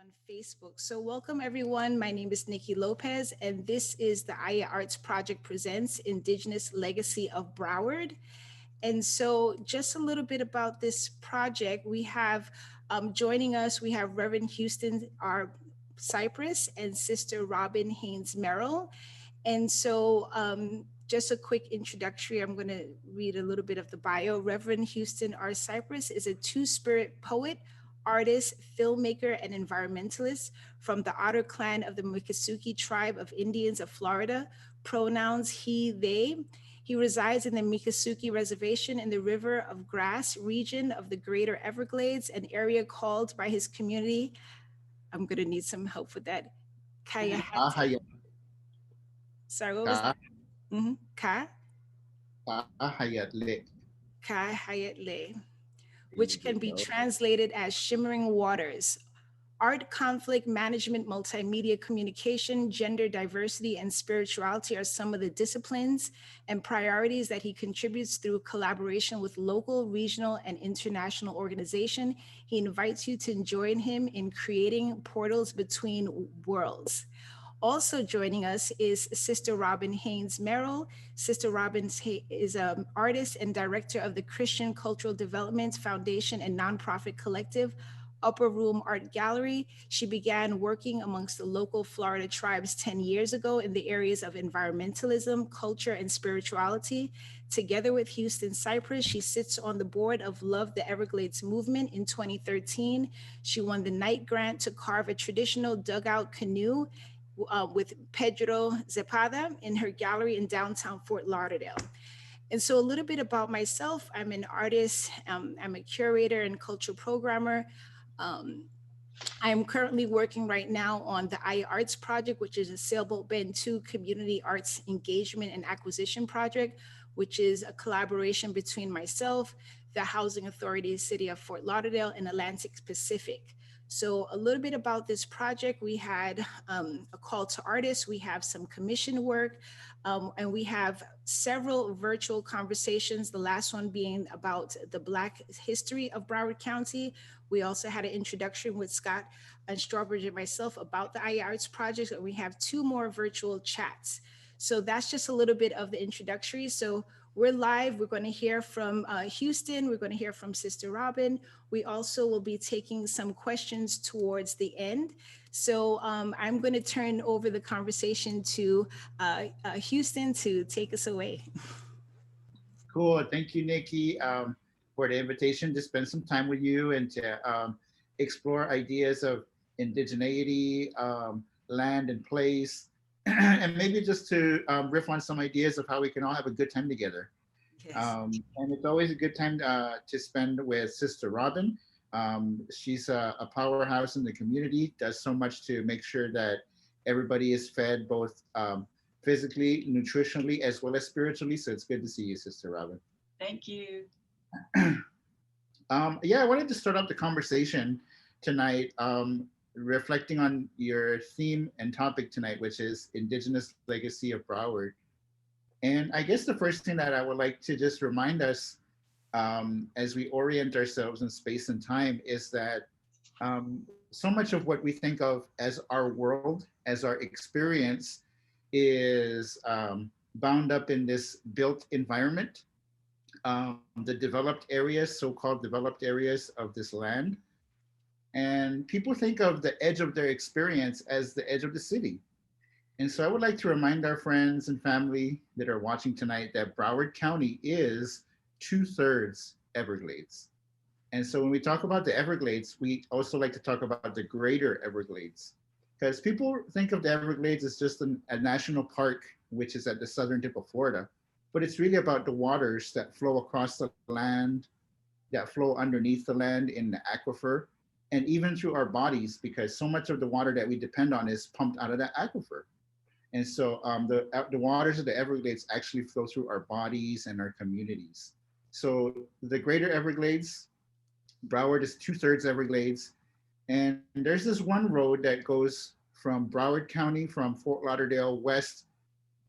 on Facebook. So, welcome everyone. My name is Niki Lopez, and this is the Aya Arts Project Presents Indigenous Legacy of Broward. And so, just a little bit about this project. We have joining us, we have Reverend Houston R. Cypress and Sister Robin Haines Merrill. And so, just a quick introductory, I'm going to read a little bit of the bio. Reverend Houston R. Cypress is a two-spirit poet, artist, filmmaker, and environmentalist from the Otter Clan of the Miccosukee tribe of Indians of Florida, pronouns he, they. He resides in the Miccosukee Reservation in the River of Grass region of the Greater Everglades, an area called by his community, I'm going to need some help with that, KAHAYATLE. KAHAYATLE. Sorry, what was that? KAHAYATLE. KAHAYATLE, There which you can be go. translated as Shimmering Waters. Art, conflict management, multimedia communication, gender diversity, and spirituality are some of the disciplines and priorities that he contributes through collaboration with local, regional, and international organizations. He invites you to join him in creating portals between worlds. Also joining us is Sister Robin Haines Merrill. Sister Robin is an artist and director of the Christian Cultural Development Foundation and nonprofit collective Upper Room Art Gallery. She began working amongst the local Florida tribes 10 years ago in the areas of environmentalism, culture, and spirituality. Together with Houston Cypress, she sits on the board of Love the Everglades movement in 2013. She won the Knight Grant to carve a traditional dugout canoe with Pedro Zepada in her gallery in downtown Fort Lauderdale. And so, a little bit about myself: I'm an artist, I'm a curator and cultural programmer. Um, I'm currently working right now on the I Arts Project, which is a Sailboat Bend 2 community arts engagement and acquisition project, which is a collaboration between myself, the Housing Authority, City of Fort Lauderdale, and Atlantic Pacific. So, a little bit about this project: we had a call to artists, we have some commission work, and we have several virtual conversations, the last one being about the Black history of Broward County. We also had an introduction with Scott and Strawbridge and myself about the IA Arts Project, and we have two more virtual chats. So that's just a little bit of the introductory. So we're live. We're going to hear from Houston. We're going to hear from Sister Robin. We also will be taking some questions towards the end. So I'm going to turn over the conversation to Houston to take us away. Cool. Thank you, Nikki, for the invitation to spend some time with you and to explore ideas of indigeneity, land and place, and maybe just to riff on some ideas of how we can all have a good time together. Yes. And it's always a good time to spend with Sister Robin. She's a powerhouse in the community, does so much to make sure that everybody is fed both physically, nutritionally, as well as spiritually. So it's good to see you, Sister Robin. Thank you. Yeah, I wanted to start off the conversation tonight, reflecting on your theme and topic tonight, which is Indigenous Legacy of Broward. And I guess the first thing that I would like to just remind us as we orient ourselves in space and time is that so much of what we think of as our world, as our experience, is bound up in this built environment, the developed areas, so-called developed areas of this land. And people think of the edge of their experience as the edge of the city. And so I would like to remind our friends and family that are watching tonight that Broward County is 2/3 Everglades. And so when we talk about the Everglades, we also like to talk about the Greater Everglades. Because people think of the Everglades as just a national park, which is at the southern tip of Florida. But it's really about the waters that flow across the land, that flow underneath the land in the aquifer, and even through our bodies, because so much of the water that we depend on is pumped out of that aquifer. And so the waters of the Everglades actually flow through our bodies and our communities. So the Greater Everglades, Broward is 2/3 Everglades. And there's this one road that goes from Broward County, from Fort Lauderdale west,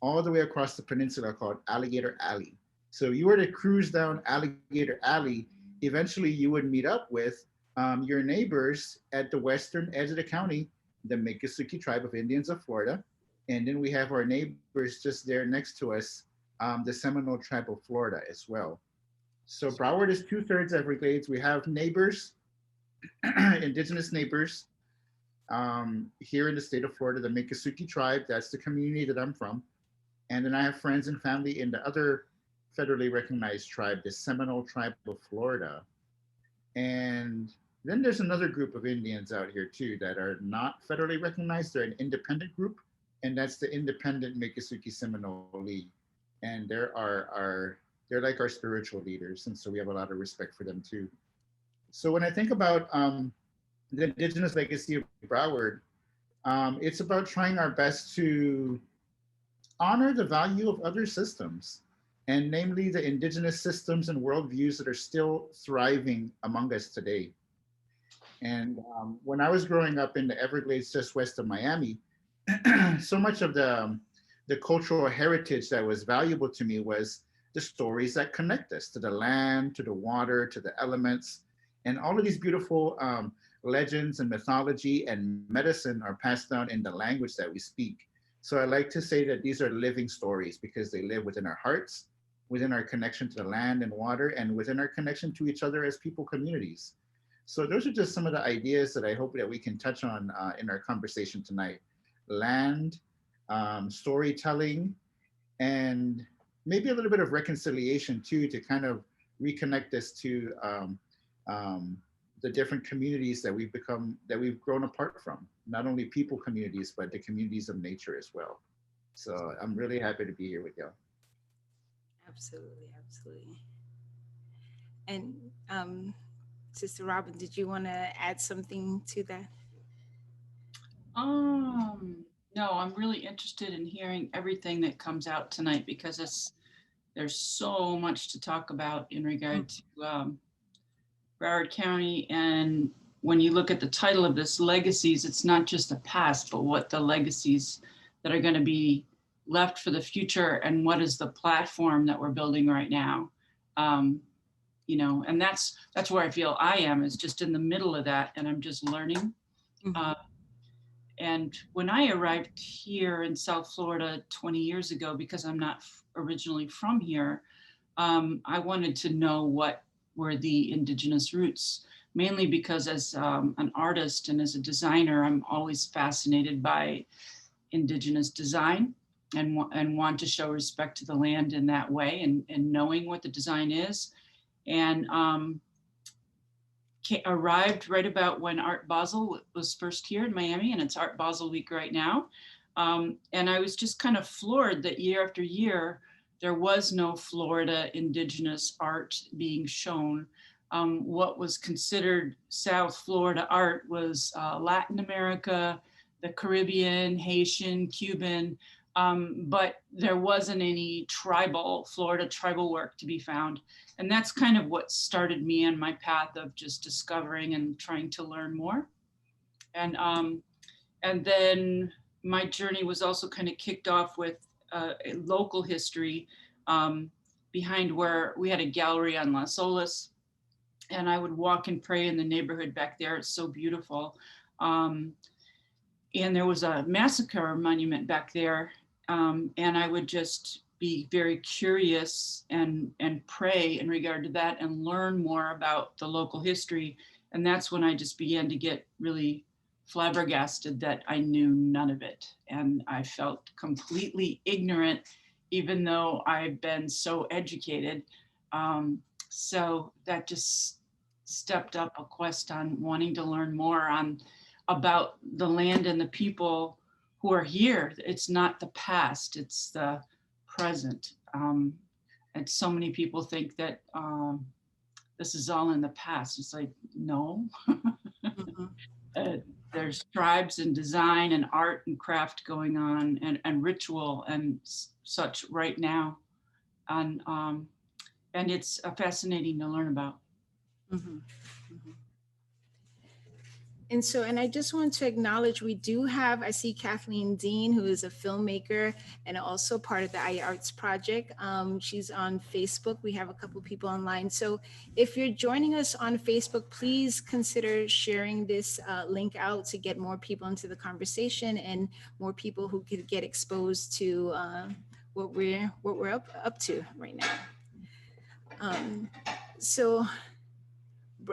all the way across the peninsula called Alligator Alley. So you were to cruise down Alligator Alley, eventually you would meet up with Your neighbors at the western edge of the county, the Miccosukee tribe of Indians of Florida. And then we have our neighbors just there next to us, the Seminole tribe of Florida as well. So Broward is 2/3 Everglades. We have neighbors, indigenous neighbors here in the state of Florida, the Miccosukee tribe. That's the community that I'm from. And then I have friends and family in the other federally recognized tribe, the Seminole tribe of Florida. And then there's another group of Indians out here too that are not federally recognized. They're an independent group, and that's the independent Miccosukee Seminole. And they're like our spiritual leaders, and so we have a lot of respect for them too. So when I think about the Indigenous legacy of Broward, it's about trying our best to honor the value of other systems, and namely the indigenous systems and worldviews that are still thriving among us today. And when I was growing up in the Everglades just west of Miami, so much of the cultural heritage that was valuable to me was the stories that connect us to the land, to the water, to the elements. And all of these beautiful legends and mythology and medicine are passed down in the language that we speak. So I like to say that these are living stories because they live within our hearts, within our connection to the land and water, and within our connection to each other as people communities. So those are just some of the ideas that I hope that we can touch on in our conversation tonight. Land, storytelling, and maybe a little bit of reconciliation too, to kind of reconnect us to the different communities that we've grown apart from. Not only people communities, but the communities of nature as well. So I'm really happy to be here with y'all. Absolutely, absolutely. And Sister Robin, did you want to add something to that? Um, no, I'm really interested in hearing everything that comes out tonight because there's so much to talk about in regard to Broward County. And when you look at the title of this, Legacies, it's not just the past, but what the legacies that are going to be left for the future and what is the platform that we're building right now. You know, and that's where I feel I am, is just in the middle of that, and I'm just learning. Mhm. And when I arrived here in South Florida 20 years ago, because I'm not originally from here, I wanted to know what were the indigenous roots, mainly because as an artist and as a designer, I'm always fascinated by indigenous design and want to show respect to the land in that way, and knowing what the design is. And arrived right about when Art Basel was first here in Miami, and it's Art Basel Week right now. And I was just kind of floored that year after year, there was no Florida indigenous art being shown. What was considered South Florida art was Latin America, the Caribbean, Haitian, Cuban, but there wasn't any Florida tribal work to be found. And that's kind of what started me on my path of just discovering and trying to learn more. And then my journey was also kind of kicked off with local history behind where we had a gallery on Las Olas, and I would walk and pray in the neighborhood back there. It's so beautiful. And there was a massacre monument back there. And I would just be very curious and pray in regard to that and learn more about the local history. And that's when I just began to get really flabbergasted that I knew none of it. And I felt completely ignorant, even though I've been so educated. So that just stepped up a quest on wanting to learn more about the land and the people who are here. It's not the past, it's the present. And so many people think that this is all in the past. It's like, no. Mhm. There's tribes and design and art and craft going on, and ritual and such right now. And it's fascinating to learn about. Mhm. Mhm. And so, and I just want to acknowledge, we do have, I see Kathleen Dean, who is a filmmaker and also part of the iArts Project. She's on Facebook. We have a couple people online. So if you're joining us on Facebook, please consider sharing this link out to get more people into the conversation and more people who could get exposed to what we're up to right now. So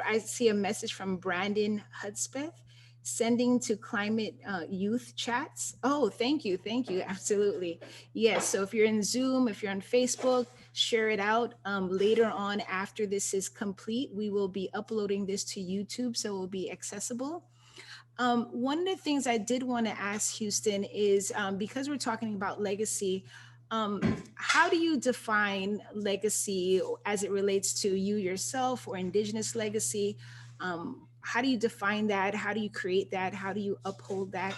I see a message from Brandon Hudspeth sending to climate youth chats. Oh, thank you. Thank you. Absolutely. Yes. So if you're in Zoom, if you're on Facebook, share it out. Later on, after this is complete, we will be uploading this to YouTube, so it will be accessible. One of the things I did want to ask Houston is because we're talking about legacy, how do you define legacy as it relates to you yourself or Indigenous legacy? How do you define that? How do you create that? How do you uphold that?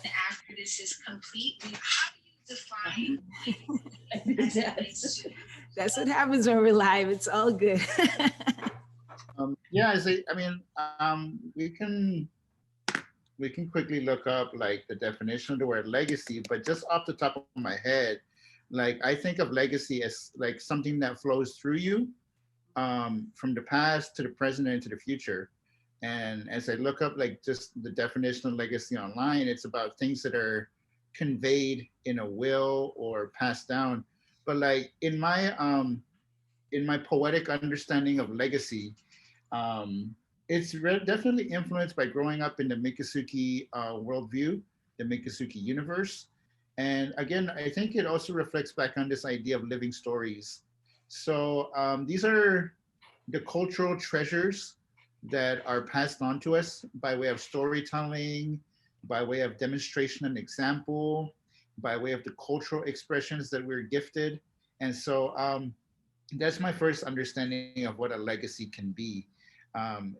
After this is complete, how do you define? That's what happens when we're live. It's all good. Yeah, I mean, we can quickly look up like the definition of the word legacy, but just off the top of my head, like I think of legacy as like something that flows through you from the past to the present and to the future. And as I look up like just the definition of legacy online, it's about things that are conveyed in a will or passed down. But like in my poetic understanding of legacy, it's definitely influenced by growing up in the Miccosukee worldview, the Miccosukee universe. And again, I think it also reflects back on this idea of living stories. So these are the cultural treasures that are passed on to us by way of storytelling, by way of demonstration and example, by way of the cultural expressions that we're gifted. And so that's my first understanding of what a legacy can be.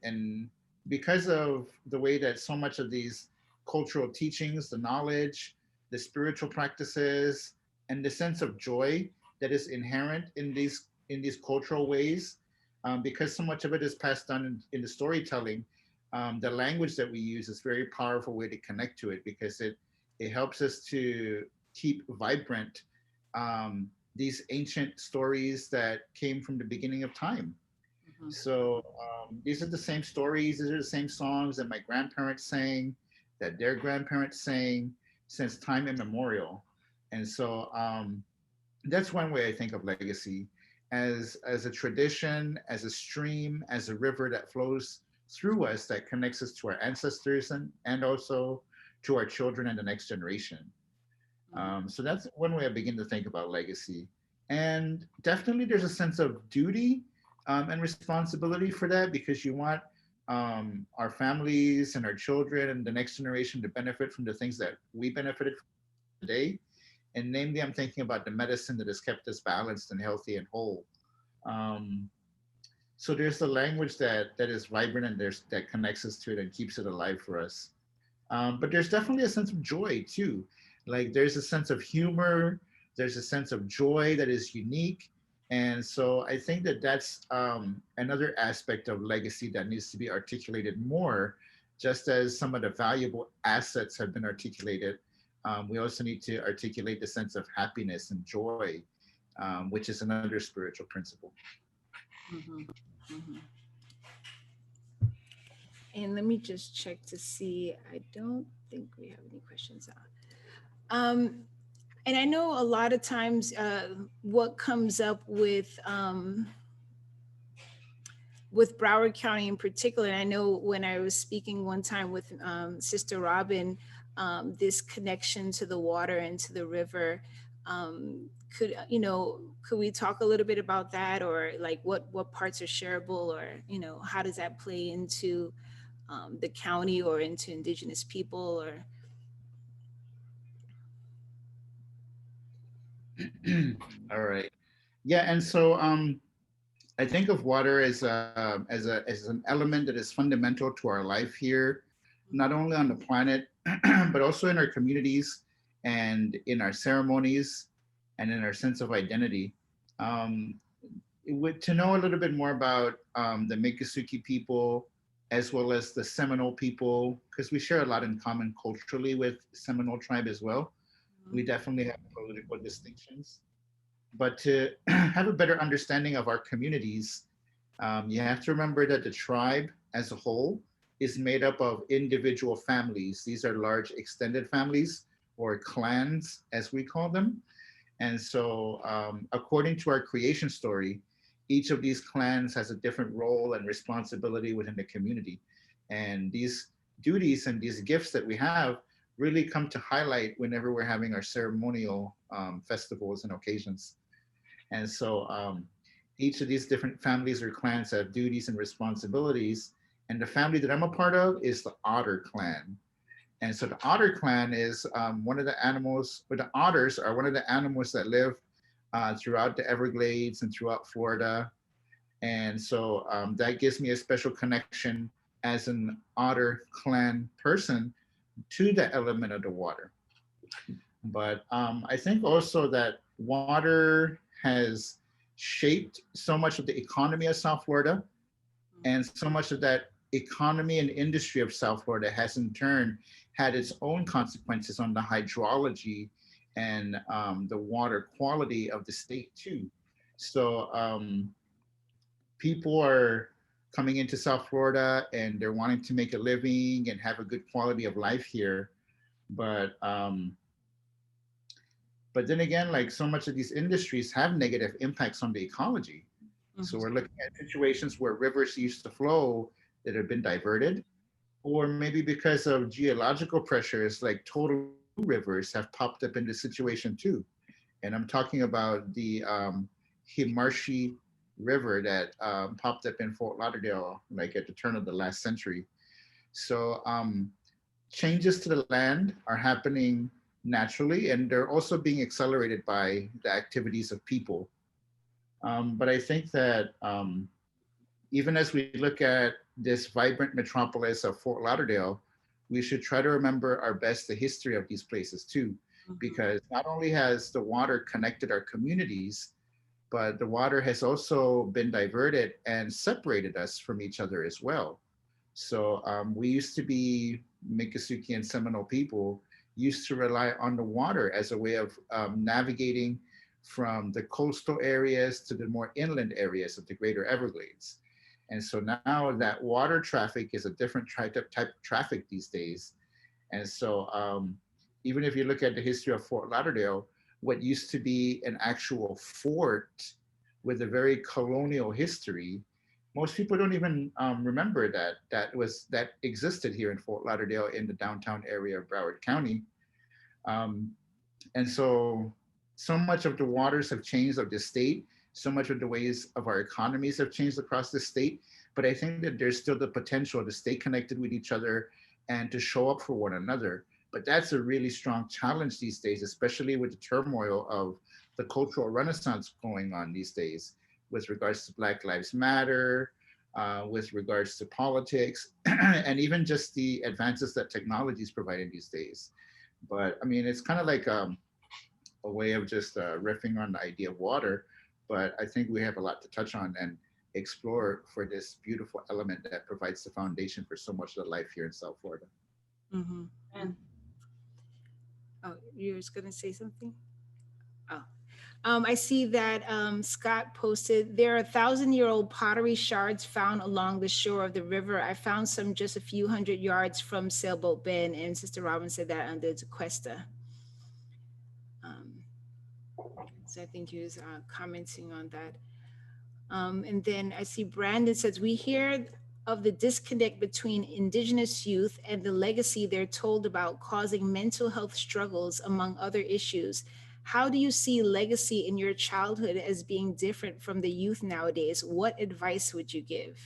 And because of the way that so much of these cultural teachings, the knowledge, the spiritual practices, and the sense of joy that is inherent in these cultural ways, because so much of it is passed on in the storytelling, the language that we use is a very powerful way to connect to it because it helps us to keep vibrant these ancient stories that came from the beginning of time. So these are the same stories, these are the same songs that my grandparents sang, that their grandparents sang since time immemorial. And so that's one way I think of legacy as a tradition, as a stream, as a river that flows through us that connects us to our ancestors and also to our children and the next generation. So that's one way I begin to think about legacy. And definitely there's a sense of duty and responsibility for that because you want our families and our children and the next generation to benefit from the things that we benefited from today. And namely, I'm thinking about the medicine that has kept us balanced and healthy and whole. So there's the language that is vibrant and that connects us to it and keeps it alive for us. But there's definitely a sense of joy too. Like there's a sense of humor, there's a sense of joy that is unique. And so I think that that's another aspect of legacy that needs to be articulated more, just as some of the valuable assets have been articulated. We also need to articulate the sense of happiness and joy, which is another spiritual principle. Mm-hmm. Mm-hmm. And let me just check to see. I don't think we have any questions on. And I know a lot of times what comes up with Broward County in particular, and I know when I was speaking one time with Sister Robin, this connection to the water and to the river, could we talk a little bit about that, or like what parts are shareable, or how does that play into the county or into Indigenous people, or All right. Yeah, and so I think of water as an element that is fundamental to our life here, not only on the planet, but also in our communities and in our ceremonies and in our sense of identity. To know a little bit more about the Miccosukee people, as well as the Seminole people, because we share a lot in common culturally with Seminole tribe as well. We definitely have political distinctions. But to have a better understanding of our communities, you have to remember that the tribe as a whole is made up of individual families. These are large extended families or clans, as we call them. And so, according to our creation story, each of these clans has a different role and responsibility within the community. And these duties and these gifts that we have really come to highlight whenever we're having our ceremonial festivals and occasions. And so, each of these different families or clans have duties and responsibilities. And the family that I'm a part of is the Otter Clan. And so the Otter Clan is one of the animals, or the otters are one of the animals that live throughout the Everglades and throughout Florida. And so that gives me a special connection as an Otter Clan person to the element of the water. But I think also that water has shaped so much of the economy of South Florida, and so much of that economy and industry of South Florida has in turn had its own consequences on the hydrology and the water quality of the state too. So people are coming into South Florida and they're wanting to make a living and have a good quality of life here. But then again, like so much of these industries have negative impacts on the ecology. So we're looking at situations where rivers used to flow that have been diverted, or maybe because of geological pressures, like total rivers have popped up in this situation too. And I'm talking about the Himarshi River that popped up in Fort Lauderdale, like at the turn of the last century. So changes to the land are happening naturally, and they're also being accelerated by the activities of people. But I think that even as we look at this vibrant metropolis of Fort Lauderdale, we should try to remember our best the history of these places too, because not only has the water connected our communities, but the water has also been diverted and separated us from each other as well. So we used to be Miccosukee and Seminole people used to rely on the water as a way of navigating from the coastal areas to the more inland areas of the Greater Everglades. And so now that water traffic is a different type of traffic these days. And so even if you look at the history of Fort Lauderdale, what used to be an actual fort with a very colonial history, most people don't even remember that existed here in Fort Lauderdale in the downtown area of Broward County. And so much of the waters have changed of the state, so much of the ways of our economies have changed across the state. But I think that there's still the potential to stay connected with each other and to show up for one another. But that's a really strong challenge these days, especially with the turmoil of the cultural renaissance going on these days with regards to Black Lives Matter, with regards to politics, and even just the advances that technology is providing these days. But I mean, it's kind of like a way of just riffing on the idea of water, but I think we have a lot to touch on and explore for this beautiful element that provides the foundation for so much of the life here in South Florida. And Oh, you were going to say something? Oh. I see that Scott posted, there are 1,000-year-old pottery shards found along the shore of the river. I found some just a few hundred yards from Sailboat Bend, and Sister Robin said that under Tequesta. So I think he was commenting on that. And then I see Brandon says, we hear of the disconnect between Indigenous youth and the legacy they're told about causing mental health struggles, among other issues. How do you see legacy in your childhood as being different from the youth nowadays? What advice would you give?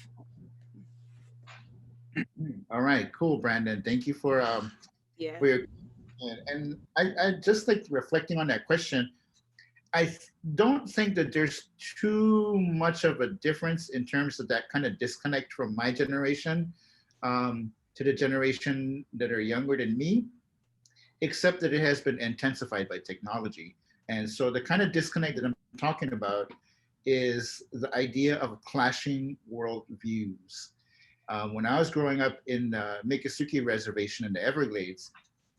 All right, cool, Brandon. Thank you for Yeah. your, and I just like reflecting on that question. I don't think that there's too much of a difference in terms of that kind of disconnect from my generation to the generation that are younger than me, except that it has been intensified by technology. And so the kind of disconnect that I'm talking about is the idea of clashing worldviews. When I was growing up in the Miccosukee Reservation in the Everglades,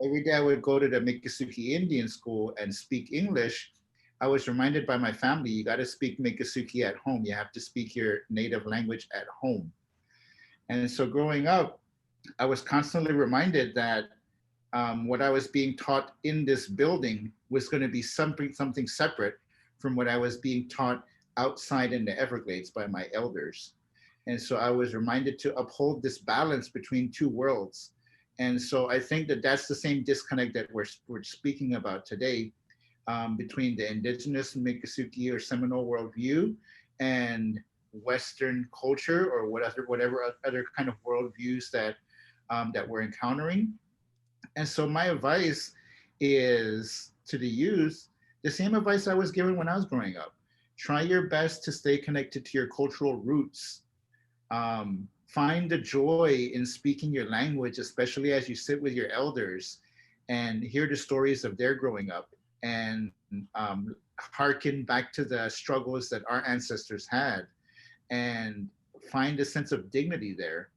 every day I would go to the Miccosukee Indian School and speak English. I was reminded by my family, you got to speak Miccosukee at home. You have to speak your native language at home. And so growing up, I was constantly reminded that what I was being taught in this building was going to be something separate from what I was being taught outside in the Everglades by my elders. And so I was reminded to uphold this balance between two worlds. And so I think that that's the same disconnect that we're speaking about today, between the Indigenous Miccosukee or Seminole worldview and Western culture, or whatever other kind of worldviews that that we're encountering. And so my advice is to the youth, the same advice I was given when I was growing up. Try your best to stay connected to your cultural roots. Find the joy in speaking your language, especially as you sit with your elders and hear the stories of their growing up, and hearken back to the struggles that our ancestors had, and find a sense of dignity there,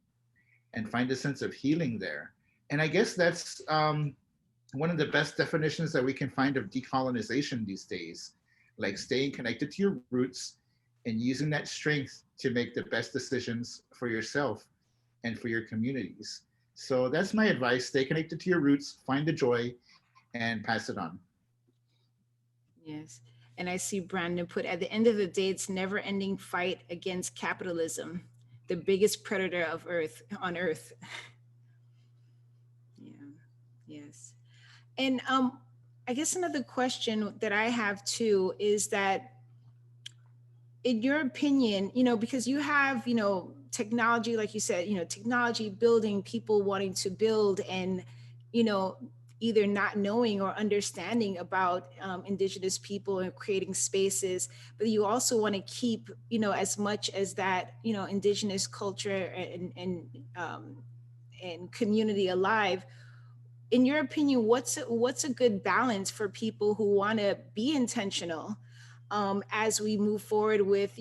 and find a sense of healing there. And I guess that's one of the best definitions that we can find of decolonization these days, like staying connected to your roots and using that strength to make the best decisions for yourself and for your communities. So that's my advice. Stay connected to your roots, find the joy, and pass it on. Yes. And I see Brandon put, at the end of the day, it's never ending fight against capitalism, the biggest predator of earth on earth. Yeah. Yes. And I guess another question that I have too is that, in your opinion, because you have, technology, like you said, technology building, people wanting to build, and, either not knowing or understanding about Indigenous people and creating spaces, but you also want to keep, as much as that, Indigenous culture and community alive. In your opinion, what's a good balance for people who want to be intentional as we move forward with,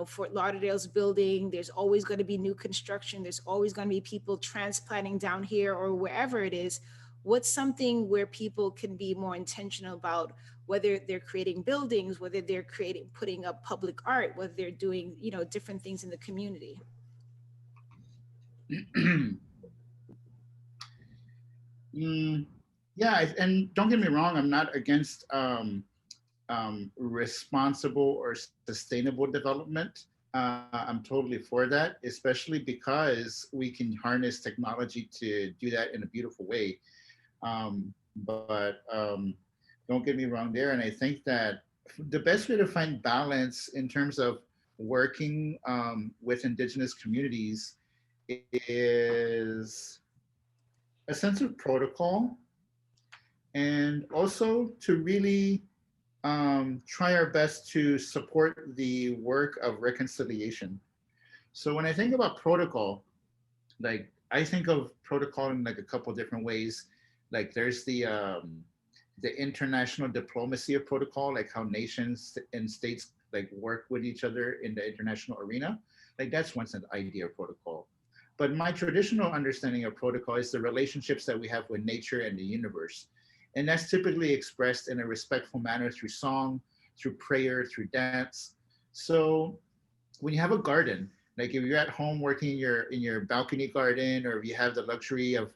Fort Lauderdale's building? There's always going to be new construction. There's always going to be people transplanting down here or wherever it is. What's something where people can be more intentional about, whether they're creating buildings, whether they're putting up public art, whether they're doing, different things in the community? Yeah, and don't get me wrong, I'm not against responsible or sustainable development. I'm totally for that, especially because we can harness technology to do that in a beautiful way. But don't get me wrong there. And I think that the best way to find balance in terms of working with Indigenous communities is a sense of protocol, and also to really try our best to support the work of reconciliation. So when I think about protocol, like I think of protocol in like a couple different ways. Like there's the international diplomacy of protocol, like how nations and states like work with each other in the international arena. Like that's one idea of protocol. But my traditional understanding of protocol is the relationships that we have with nature and the universe. And that's typically expressed in a respectful manner through song, through prayer, through dance. So when you have a garden, like if you're at home working in your balcony garden, or if you have the luxury of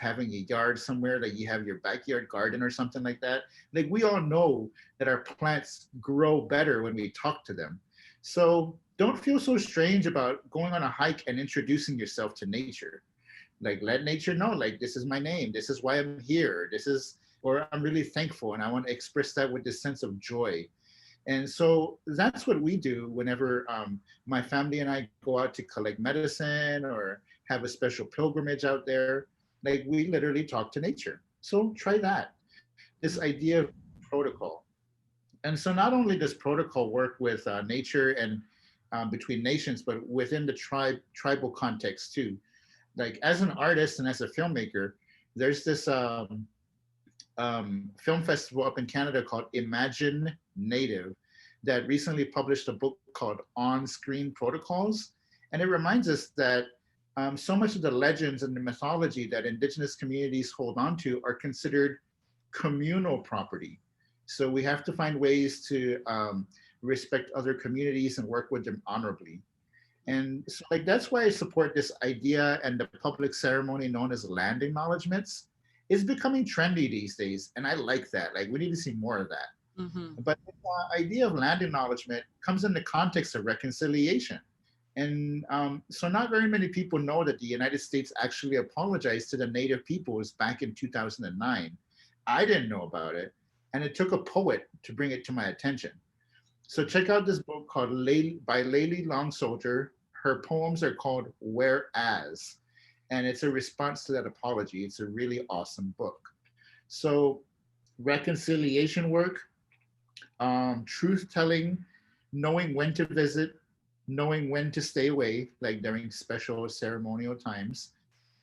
having a yard somewhere, like you have your backyard garden or something like that, like we all know that our plants grow better when we talk to them. So don't feel so strange about going on a hike and introducing yourself to nature. Like let nature know, like this is my name, this is why I'm here, this is, or I'm really thankful and I want to express that with this sense of joy. And so that's what we do whenever my family and I go out to collect medicine or have a special pilgrimage out there. Like we literally talk to nature. So try that. This idea of protocol. And so not only does protocol work with nature and between nations, but within the tribal context too. Like as an artist and as a filmmaker, there's this film festival up in Canada called Imagine Native that recently published a book called On Screen Protocols. And it reminds us that so much of the legends and the mythology that indigenous communities hold on to are considered communal property. So we have to find ways to respect other communities and work with them honorably. And so like that's why I support this idea, and the public ceremony known as land acknowledgements is becoming trendy these days. And I like that. Like we need to see more of that. Mm-hmm. But the idea of land acknowledgement comes in the context of reconciliation. And so not very many people know that the United States actually apologized to the Native peoples back in 2009. I didn't know about it. And it took a poet to bring it to my attention. So check out this book called by Layli Long Soldier. Her poems are called Whereas, and it's a response to that apology. It's a really awesome book. So reconciliation work, truth telling, knowing when to visit, knowing when to stay away, like during special ceremonial times,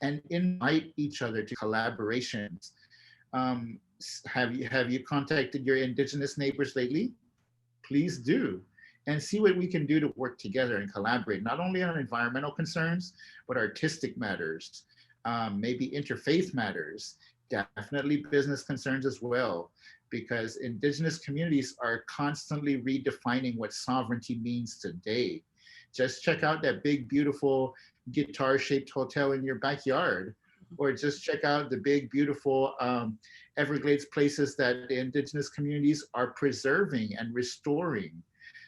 and invite each other to collaborations. Have you contacted your indigenous neighbors lately? Please do, and see what we can do to work together and collaborate, not only on environmental concerns, but artistic matters, maybe interfaith matters, definitely business concerns as well, because indigenous communities are constantly redefining what sovereignty means today. Just check out that big, beautiful guitar-shaped hotel in your backyard, or just check out the big, beautiful Everglades places that the indigenous communities are preserving and restoring.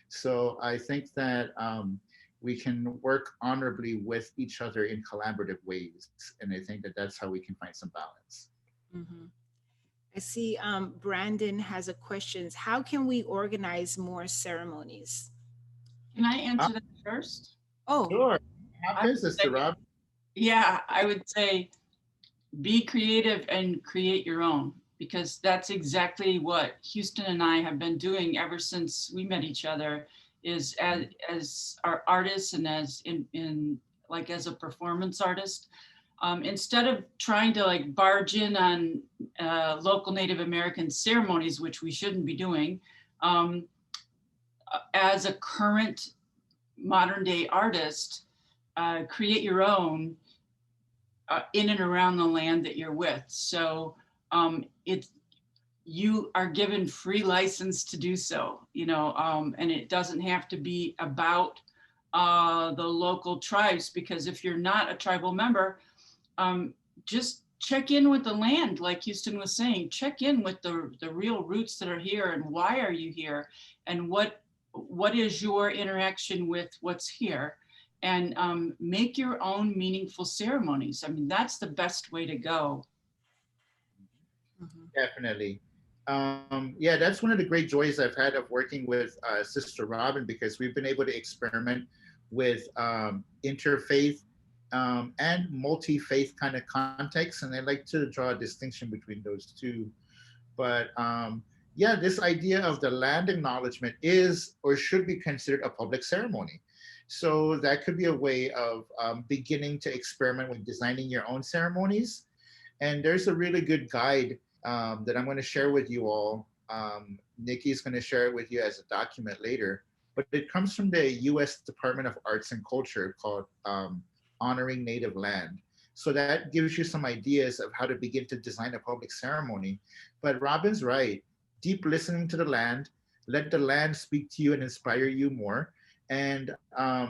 So I think that we can work honorably with each other in collaborative ways. And I think that that's how we can find some balance. Mm-hmm. I see Brandon has a question. How can we organize more ceremonies? Can I answer that first? Oh, Sure. Happens, Sister Rob. Yeah, I would say be creative and create your own, because that's exactly what Houston and I have been doing ever since we met each other, is as our artists and as in like as a performance artist. Instead of trying to like barge in on local Native American ceremonies, which we shouldn't be doing, as a current modern day artist, create your own in and around the land that you're with. So you are given free license to do so, and it doesn't have to be about the local tribes, because if you're not a tribal member, just check in with the land, like Houston was saying, check in with the real roots that are here, and why are you here, and what is your interaction with what's here, and make your own meaningful ceremonies. I mean, that's the best way to go. mm-hmm. Definitely. Yeah, that's one of the great joys I've had of working with Sister Robin, because we've been able to experiment with interfaith and multi-faith kind of contexts. And I like to draw a distinction between those two. But yeah, this idea of the land acknowledgement is or should be considered a public ceremony. So that could be a way of beginning to experiment with designing your own ceremonies. And there's a really good guide that I'm going to share with you all. Niki is going to share it with you as a document later, but it comes from the U.S. Department of Arts and Culture, called Honoring Native Land. So that gives you some ideas of how to begin to design a public ceremony. But Robin's right. Deep listening to the land, let the land speak to you and inspire you more. And I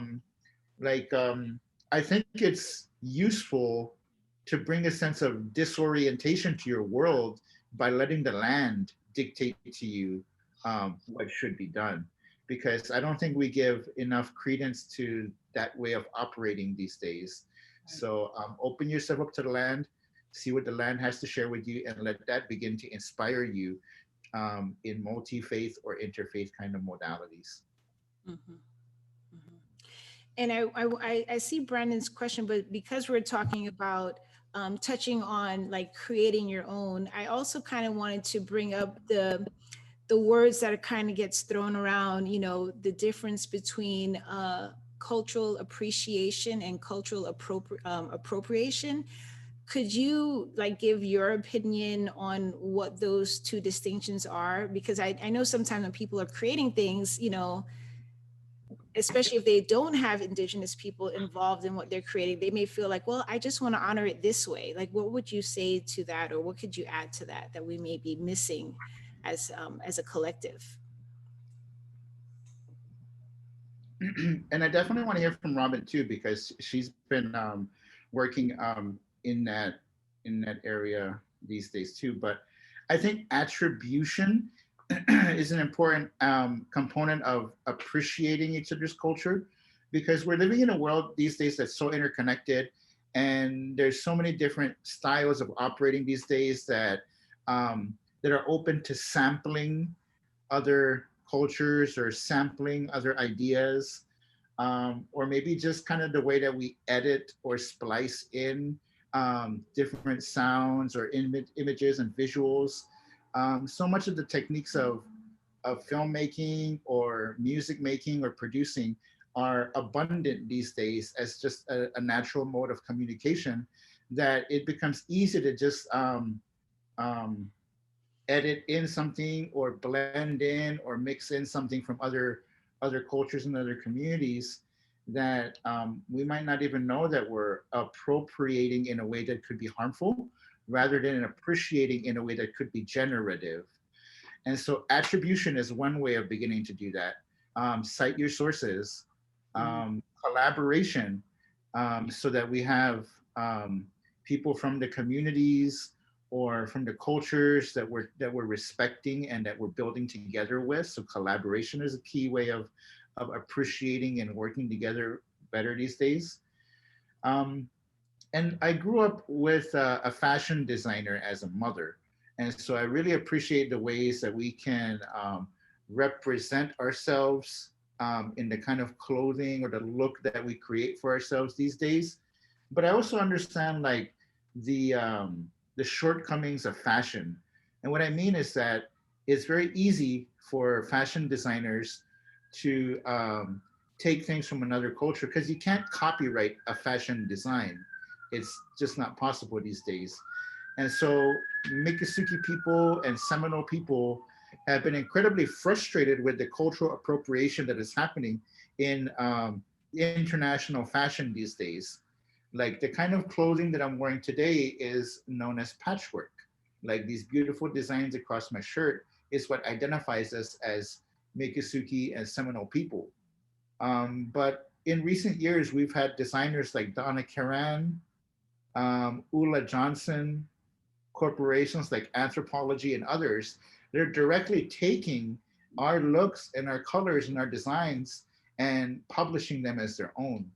think it's useful to bring a sense of disorientation to your world by letting the land dictate to you what should be done. Because I don't think we give enough credence to that way of operating these days. So open yourself up to the land, see what the land has to share with you, and let that begin to inspire you in multi-faith or interfaith kind of modalities. Mm-hmm. Mm-hmm. And I see Brandon's question, but because we're talking about touching on like creating your own, I also kind of wanted to bring up the words that kind of gets thrown around, the difference between cultural appreciation and cultural appropriation. Could you like give your opinion on what those two distinctions are? Because I know sometimes when people are creating things, especially if they don't have Indigenous people involved in what they're creating, they may feel like, well, I just want to honor it this way. Like, what would you say to that, or what could you add to that that we may be missing as a collective? And I definitely want to hear from Robin too, because she's been working in that area these days too. But I think attribution is an important component of appreciating each other's culture, because we're living in a world these days that's so interconnected, and there's so many different styles of operating these days that that are open to sampling other cultures or sampling other ideas, or maybe just kind of the way that we edit or splice in different sounds or images and visuals. So much of the techniques of filmmaking or music making or producing are abundant these days as just a natural mode of communication, that it becomes easy to just edit in something or blend in or mix in something from other cultures and other communities that we might not even know that we're appropriating in a way that could be harmful, rather than appreciating in a way that could be generative. And so attribution is one way of beginning to do that. Cite your sources, collaboration, so that we have people from the communities or from the cultures that we're respecting and that we're building together with. So collaboration is a key way of appreciating and working together better these days. And I grew up with a fashion designer as a mother. And so I really appreciate the ways that we can represent ourselves in the kind of clothing or the look that we create for ourselves these days. But I also understand like the shortcomings of fashion. And what I mean is that it's very easy for fashion designers to take things from another culture, because you can't copyright a fashion design. It's just not possible these days. And so Miccosukee people and Seminole people have been incredibly frustrated with the cultural appropriation that is happening in international fashion these days. Like the kind of clothing that I'm wearing today is known as patchwork. Like these beautiful designs across my shirt is what identifies us as Miccosukee and Seminole people. But in recent years, we've had designers like Donna Karan, Ula Johnson, corporations like Anthropology and others. They're directly taking our looks and our colors and our designs and publishing them as their own.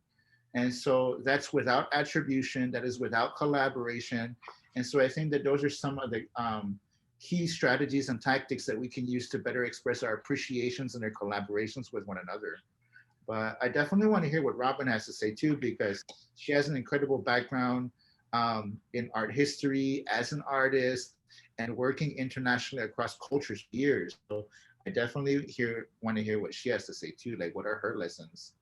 And so that's without attribution, that is without collaboration. And so I think that those are some of the key strategies and tactics that we can use to better express our appreciations and our collaborations with one another. But I definitely want to hear what Robin has to say too, because she has an incredible background in art history as an artist and working internationally across cultures for years. So I definitely want to hear what she has to say too. Like, what are her lessons?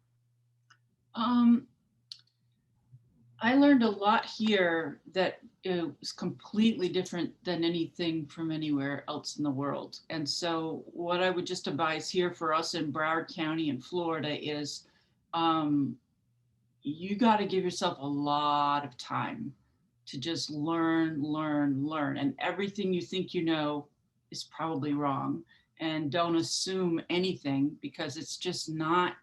I learned a lot here that it was completely different than anything from anywhere else in the world. And so what I would just advise here for us in Broward County in Florida is you got to give yourself a lot of time to just learn. And everything you think you know is probably wrong. And don't assume anything, because it's just not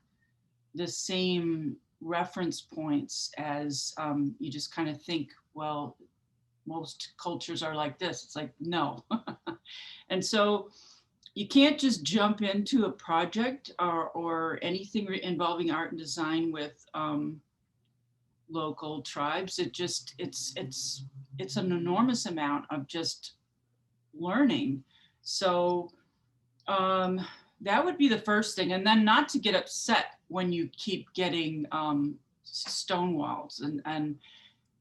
the same reference points as you just kind of think, well, most cultures are like this. It's like, no. And so you can't just jump into a project or anything involving art and design with local tribes. It's an enormous amount of just learning. So that would be the first thing. And then not to get upset when you keep getting stonewalls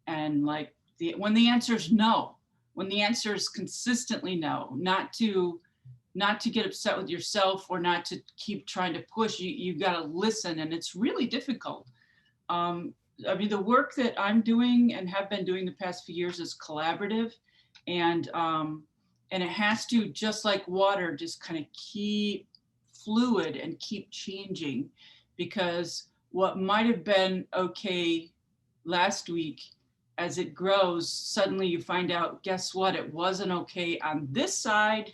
and like when the answer is no, when the answer is consistently no, not to get upset with yourself or not to keep trying to push. You've got to listen, and it's really difficult. I mean, the work that I'm doing and have been doing the past few years is collaborative, and it has to, just like water, just kind of keep fluid and keep changing, because what might have been okay last week, as it grows, suddenly you find out, guess what? It wasn't okay on this side.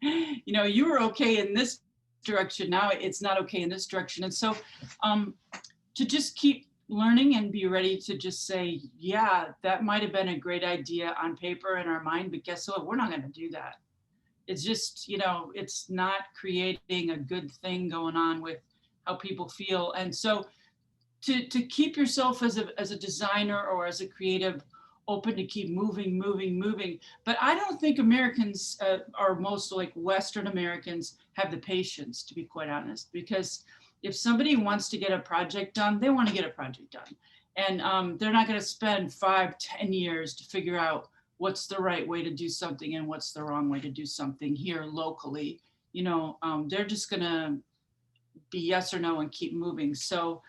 You know, you were okay in this direction. Now it's not okay in this direction. And so to just keep learning and be ready to just say, yeah, that might have been a great idea on paper in our mind, but guess what? We're not going to do that. It's just, you know, it's not creating a good thing going on with how people feel. And so to keep yourself as a designer or as a creative open to keep moving. But I don't think Americans, or most like Western Americans, have the patience, to be quite honest, because if somebody wants to get a project done, they want to get a project done. And they're not going to spend 5-10 years to figure out what's the right way to do something and what's the wrong way to do something here locally. You know, they're just going to be yes or no and keep moving. So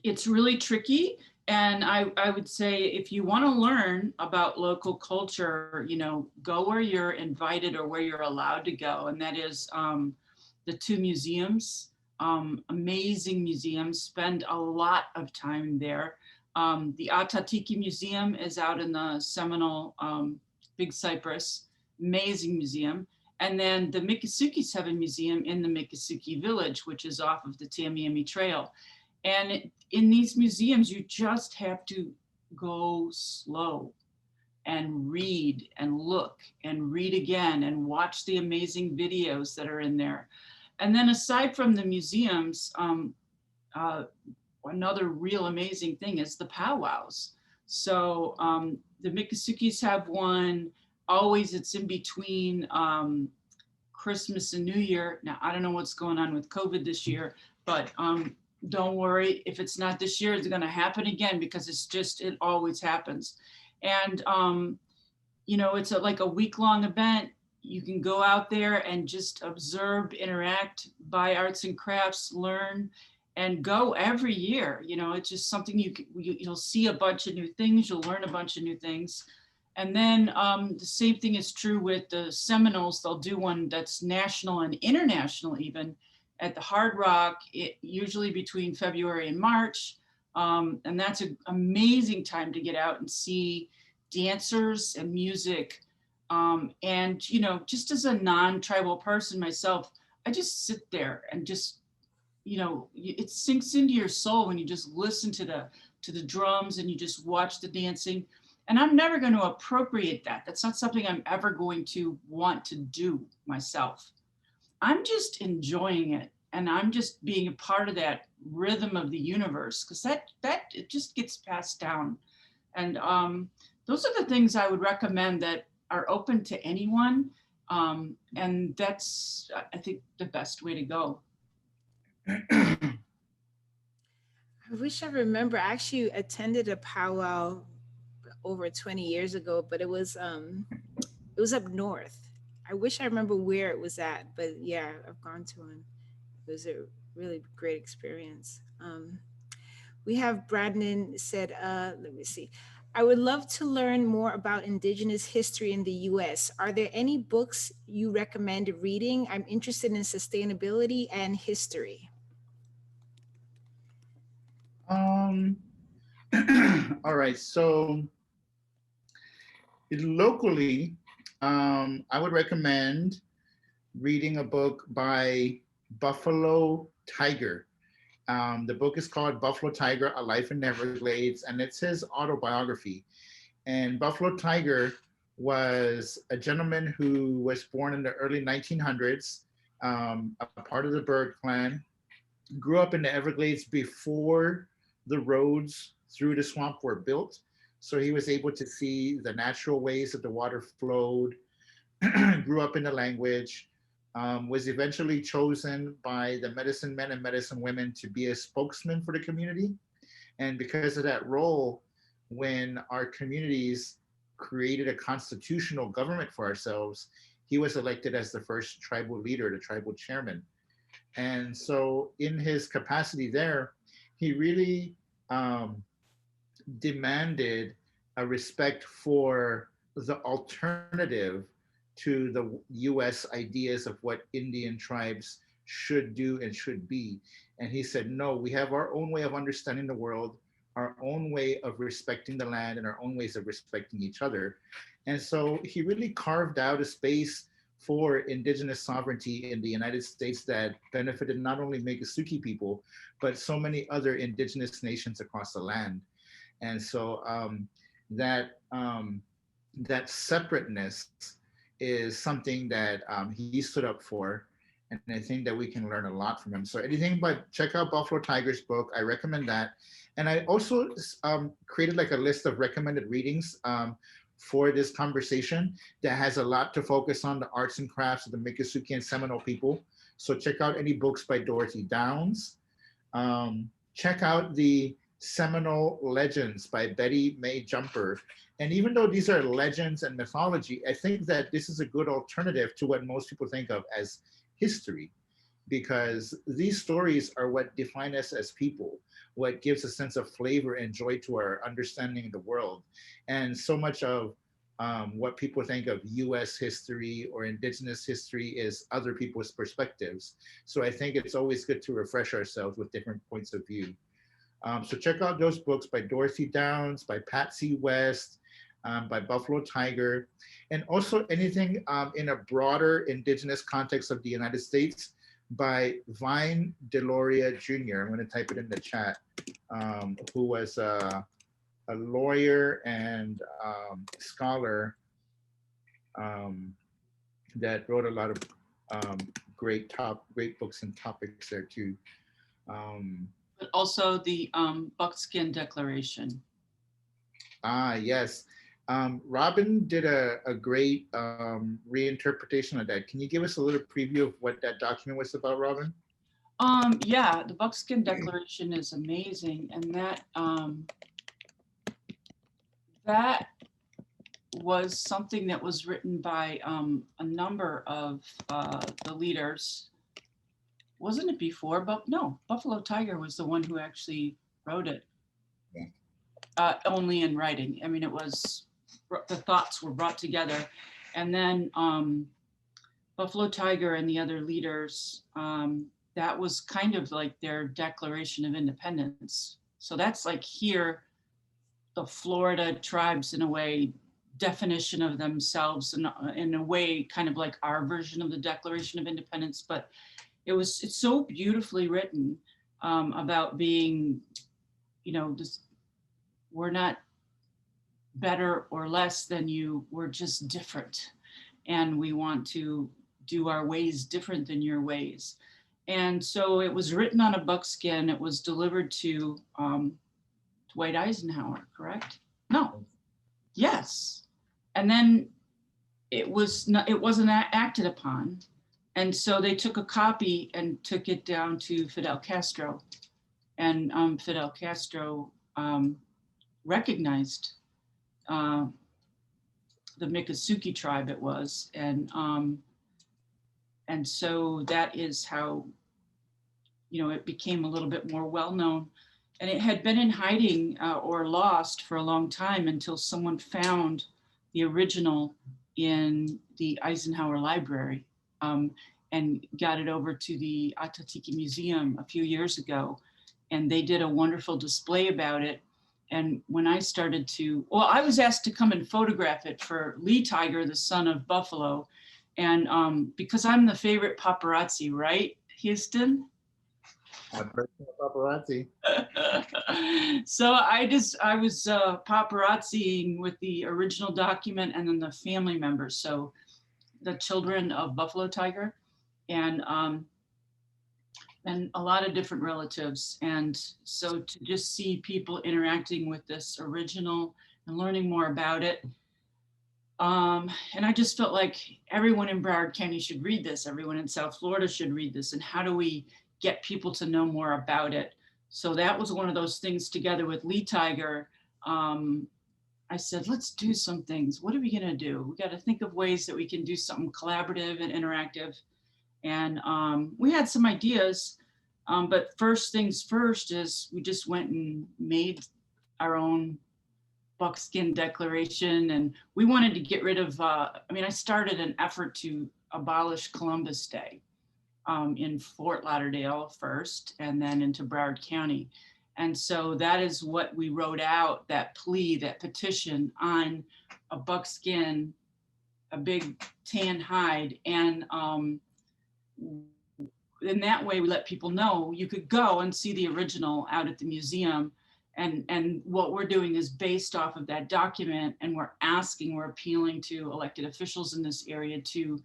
it's really tricky. And I would say if you want to learn about local culture, you know, go where you're invited or where you're allowed to go. And that is the 2 museums, amazing museums, spend a lot of time there. The Atatiki Museum is out in the Seminole, Big Cypress, amazing museum. And then the Miccosukee 7 Museum in the Miccosukee Village, which is off of the Tamiami Trail. And in these museums, you just have to go slow and read and look and read again and watch the amazing videos that are in there. And then aside from the museums, another real amazing thing is the powwows. So the Miccosukees have one. Always it's in between Christmas and New Year. Now, I don't know what's going on with COVID this year, but don't worry. If it's not this year, it's going to happen again because it always happens. And, you know, it's like a week-long event. You can go out there and just observe, interact, buy arts and crafts, learn, and go every year. You know, it's just something you'll see a bunch of new things. You'll learn a bunch of new things. And then the same thing is true with the Seminoles. They'll do one that's national and international even at the Hard Rock, usually between February and March. And that's an amazing time to get out and see dancers and music. And, you know, just as a non-tribal person myself, I just sit there and just, you know, it sinks into your soul when you just listen to the drums and you just watch the dancing. And I'm never going to appropriate that. That's not something I'm ever going to want to do myself. I'm just enjoying it. And I'm just being a part of that rhythm of the universe, because that it just gets passed down. And those are the things I would recommend that are open to anyone. And that's, I think, the best way to go. I wish I remember. I actually attended a powwow over 20 years ago, but it was up north. I wish I remember where it was at, but yeah, I've gone to one. It was a really great experience. We have Brandon said, let me see. I would love to learn more about Indigenous history in the US. Are there any books you recommend reading? I'm interested in sustainability and history. All right, so locally, I would recommend reading a book by Buffalo Tiger. The book is called Buffalo Tiger, A Life in Everglades, and it's his autobiography. And Buffalo Tiger was a gentleman who was born in the early 1900s, a part of the Bird Clan, grew up in the Everglades before the roads through the swamp were built. So he was able to see the natural ways that the water flowed, grew up in the language, was eventually chosen by the medicine men and medicine women to be a spokesman for the community. And because of that role, when our communities created a constitutional government for ourselves, he was elected as the first tribal leader, the tribal chairman. And so in his capacity there, he really demanded a respect for the alternative to the US ideas of what Indian tribes should do and should be. And he said, no, we have our own way of understanding the world, our own way of respecting the land, and our own ways of respecting each other. And so he really carved out a space for indigenous sovereignty in the United States that benefited not only Miccosukee people, but so many other indigenous nations across the land. And so that separateness is something that he stood up for. And I think that we can learn a lot from him. So anything but check out Buffalo Tiger's book. I recommend that. And I also created like a list of recommended readings for this conversation that has a lot to focus on the arts and crafts of the Miccosukee and Seminole people. So check out any books by Dorothy Downs. Check out the Seminole Legends by Betty Mae Jumper. And even though these are legends and mythology, I think that this is a good alternative to what most people think of as history, because these stories are what define us as people, what gives a sense of flavor and joy to our understanding of the world. And so much of what people think of US history or indigenous history is other people's perspectives. So I think it's always good to refresh ourselves with different points of view. So check out those books by Dorothy Downs, by Patsy West, by Buffalo Tiger, and also anything in a broader indigenous context of the United States by Vine Deloria Jr. I'm going to type it in the chat, who was a lawyer and scholar that wrote a lot of great books and topics there too. But also the Buckskin Declaration. Yes. Robin did a great reinterpretation of that. Can you give us a little preview of what that document was about, Robin? Yeah, the Buckskin Declaration is amazing, and that was something that was written by a number of the leaders. Wasn't it before? But no, Buffalo Tiger was the one who actually wrote it. Yeah. Only in writing. I mean, it was, the thoughts were brought together, and then Buffalo Tiger and the other leaders, that was kind of like their Declaration of Independence. So that's like here, the Florida tribes in a way, definition of themselves, and in a way, kind of like our version of the Declaration of Independence. But it's so beautifully written about being, just, we're not better or less than you, we're just different. And we want to do our ways different than your ways. And so it was written on a buckskin. It was delivered to Dwight Eisenhower, correct? No. Yes. And then it wasn't acted upon. And so they took a copy and took it down to Fidel Castro. And Fidel Castro recognized the Miccosukee tribe it was. And so that is how, it became a little bit more well-known. And it had been in hiding or lost for a long time until someone found the original in the Eisenhower Library and got it over to the Atatiki Museum a few years ago. And they did a wonderful display about it. And when I started I was asked to come and photograph it for Lee Tiger, the son of Buffalo. And because I'm the favorite paparazzi, right, Houston? Paparazzi. So I was paparazziing with the original document and then the family members. So the children of Buffalo Tiger and a lot of different relatives. And so to just see people interacting with this original and learning more about it. And I just felt like everyone in Broward County should read this. Everyone in South Florida should read this. And how do we get people to know more about it? So that was one of those things together with Lee Tiger. I said, let's do some things. What are we gonna do? We gotta think of ways that we can do something collaborative and interactive. And we had some ideas, but first things first is we just went and made our own buckskin declaration. And we wanted to get rid of, I started an effort to abolish Columbus Day. in Fort Lauderdale first, and then into Broward County. And so that is what we wrote out, that plea, that petition, on a buckskin, a big tan hide. And in that way, we let people know you could go and see the original out at the museum. And what we're doing is based off of that document, and we're appealing to elected officials in this area to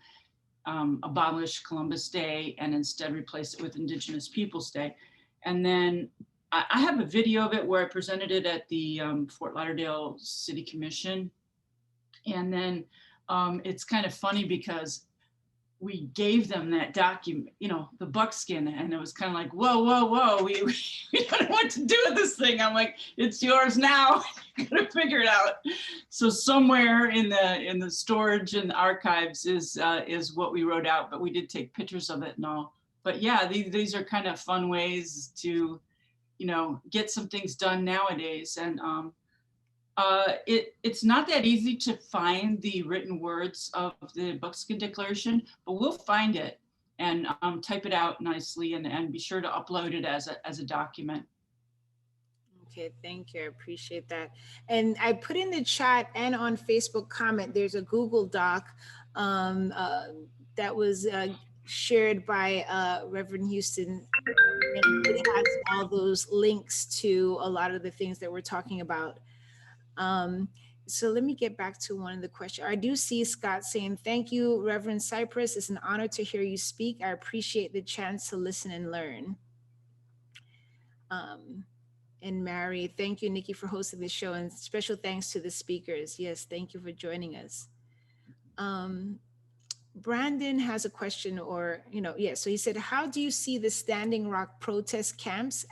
abolish Columbus Day and instead replace it with Indigenous Peoples Day. And then I have a video of it where I presented it at the Fort Lauderdale City Commission. And then it's kind of funny because we gave them that document, you know, the buckskin, and it was kind of like, whoa, whoa, whoa, we don't know what to do with this thing. I'm like, it's yours now. You gotta figure it out. So somewhere in the storage and archives is what we wrote out, but we did take pictures of it and all. But yeah, these are kind of fun ways to, you know, get some things done nowadays. And it's not that easy to find the written words of the Buckskin Declaration, but we'll find it and type it out nicely and be sure to upload it as a document. Okay, thank you. I appreciate that. And I put in the chat and on Facebook comment, there's a Google Doc that was shared by Reverend Houston. And it has all those links to a lot of the things that we're talking about. So let me get back to one of the questions. I do see Scott saying, thank you, Reverend Cypress. It's an honor to hear you speak. I appreciate the chance to listen and learn. And Mary, thank you, Niki, for hosting this show, and special thanks to the speakers. Yes, thank you for joining us. Brandon has a question, or, you know, yeah, so he said, how do you see the Standing Rock protest camps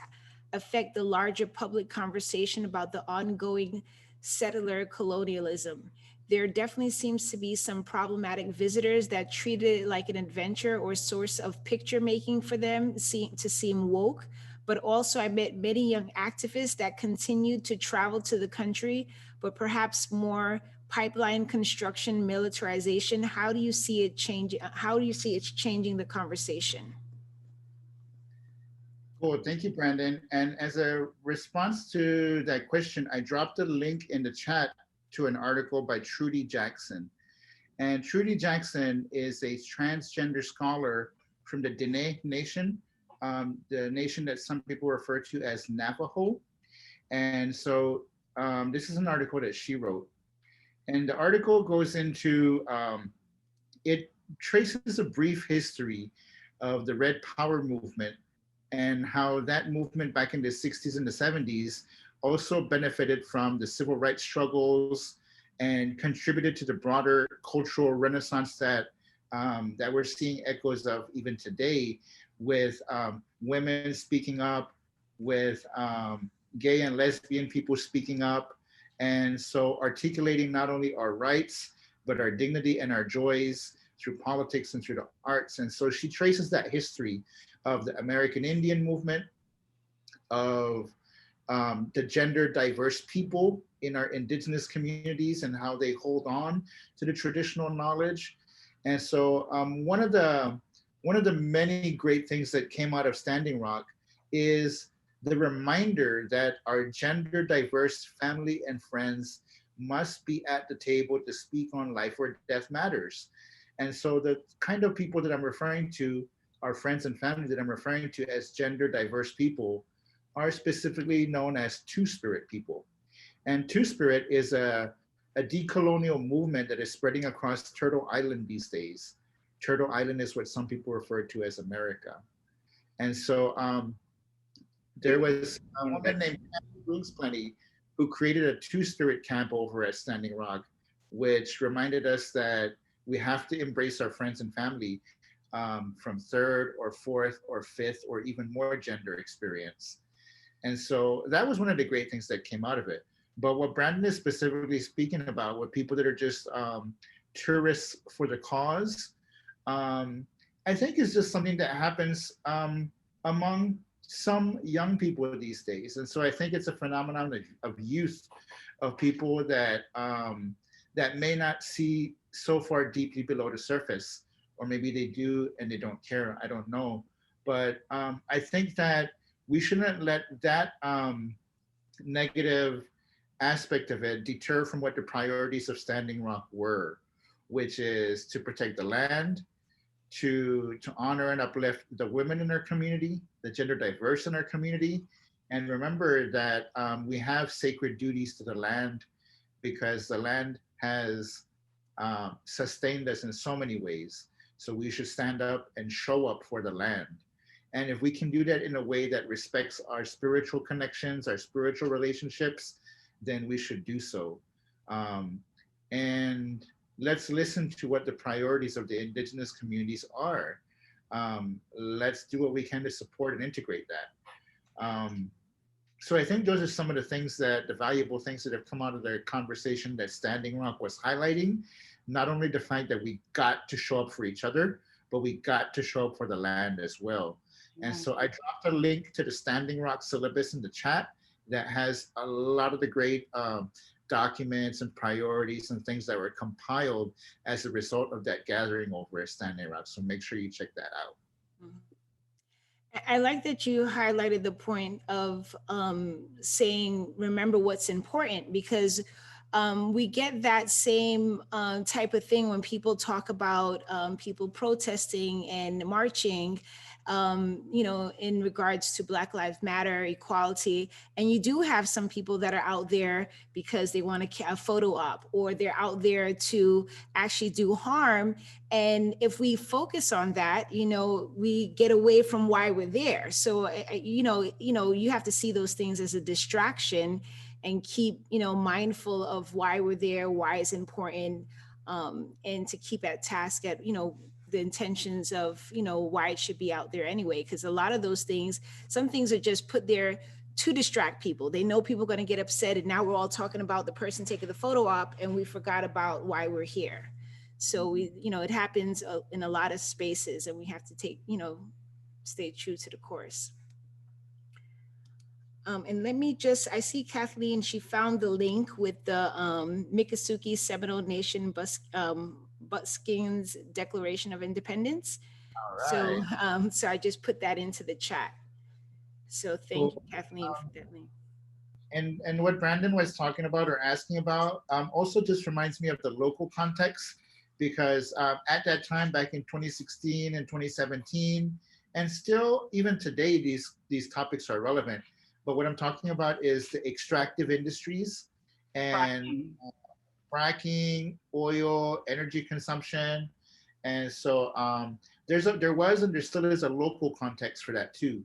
affect the larger public conversation about the ongoing settler colonialism? There definitely seems to be some problematic visitors that treated it like an adventure or source of picture making for them to seem woke. But also I met many young activists that continued to travel to the country, but perhaps more pipeline construction, militarization. How do you see it changing? How do you see it changing the conversation? Cool, thank you, Brandon. And as a response to that question, I dropped a link in the chat to an article by Trudy Jackson. And Trudy Jackson is a transgender scholar from the Diné Nation, the nation that some people refer to as Navajo. And so this is an article that she wrote. And the article goes into, it traces a brief history of the Red Power movement and how that movement back in the 60s and the 70s also benefited from the civil rights struggles and contributed to the broader cultural renaissance that that we're seeing echoes of even today, with women speaking up, with gay and lesbian people speaking up. And so articulating not only our rights, but our dignity and our joys through politics and through the arts. And so she traces that history of the American Indian movement, of the gender diverse people in our indigenous communities and how they hold on to the traditional knowledge. And so one of the many great things that came out of Standing Rock is the reminder that our gender diverse family and friends must be at the table to speak on life or death matters. And so the kind of people that I'm referring to, our friends and family that I'm referring to as gender diverse people, are specifically known as Two-Spirit people. And Two-Spirit is a decolonial movement that is spreading across Turtle Island these days. Turtle Island is what some people refer to as America. And so there was a woman named Plenty who created a Two-Spirit camp over at Standing Rock, which reminded us that we have to embrace our friends and family from third or fourth or fifth or even more gender experience. And so that was one of the great things that came out of it. But what Brandon is specifically speaking about with people that are just tourists for the cause, I think is just something that happens among some young people these days. And so I think it's a phenomenon of youth, of people that that may not see so far deeply below the surface or maybe they do and they don't care. I don't know. But I think that we shouldn't let that negative aspect of it deter from what the priorities of Standing Rock were, which is to protect the land, to honor and uplift the women in our community, the gender diverse in our community, and remember that we have sacred duties to the land because the land has sustained us in so many ways. So we should stand up and show up for the land. And if we can do that in a way that respects our spiritual connections, our spiritual relationships, then we should do so. Um, and let's listen to what the priorities of the indigenous communities are. Let's do what we can to support and integrate that. So I think those are some of the things that the valuable things that have come out of the conversation that Standing Rock was highlighting. Not only the fact that we got to show up for each other, but we got to show up for the land as well. And so I dropped a link to the Standing Rock syllabus in the chat that has a lot of the great documents and priorities and things that were compiled as a result of that gathering over at Standing Rock. So make sure you check that out. I like that you highlighted the point of saying, remember what's important, because we get that same type of thing when people talk about people protesting and marching, in regards to Black Lives Matter, equality. And you do have some people that are out there because they want a photo op, or they're out there to actually do harm. And if we focus on that, we get away from why we're there. So, you have to see those things as a distraction and keep, mindful of why we're there, why it's important, and to keep at task at, the intentions of, why it should be out there anyway. Because a lot of those things, some things are just put there to distract people. They know people are going to get upset, and now we're all talking about the person taking the photo op, and we forgot about why we're here. So it happens in a lot of spaces, and we have to stay true to the course. And I see Kathleen, she found the link with the Miccosukee Seminole Nation Buskins Declaration of Independence. All right. So I just put that into the chat. So thank you, Kathleen, for that link. And what Brandon was talking about or asking about also just reminds me of the local context, because at that time back in 2016 and 2017, and still even today, these topics are relevant. But what I'm talking about is the extractive industries and fracking, oil, energy consumption. And so there was and there still is a local context for that too.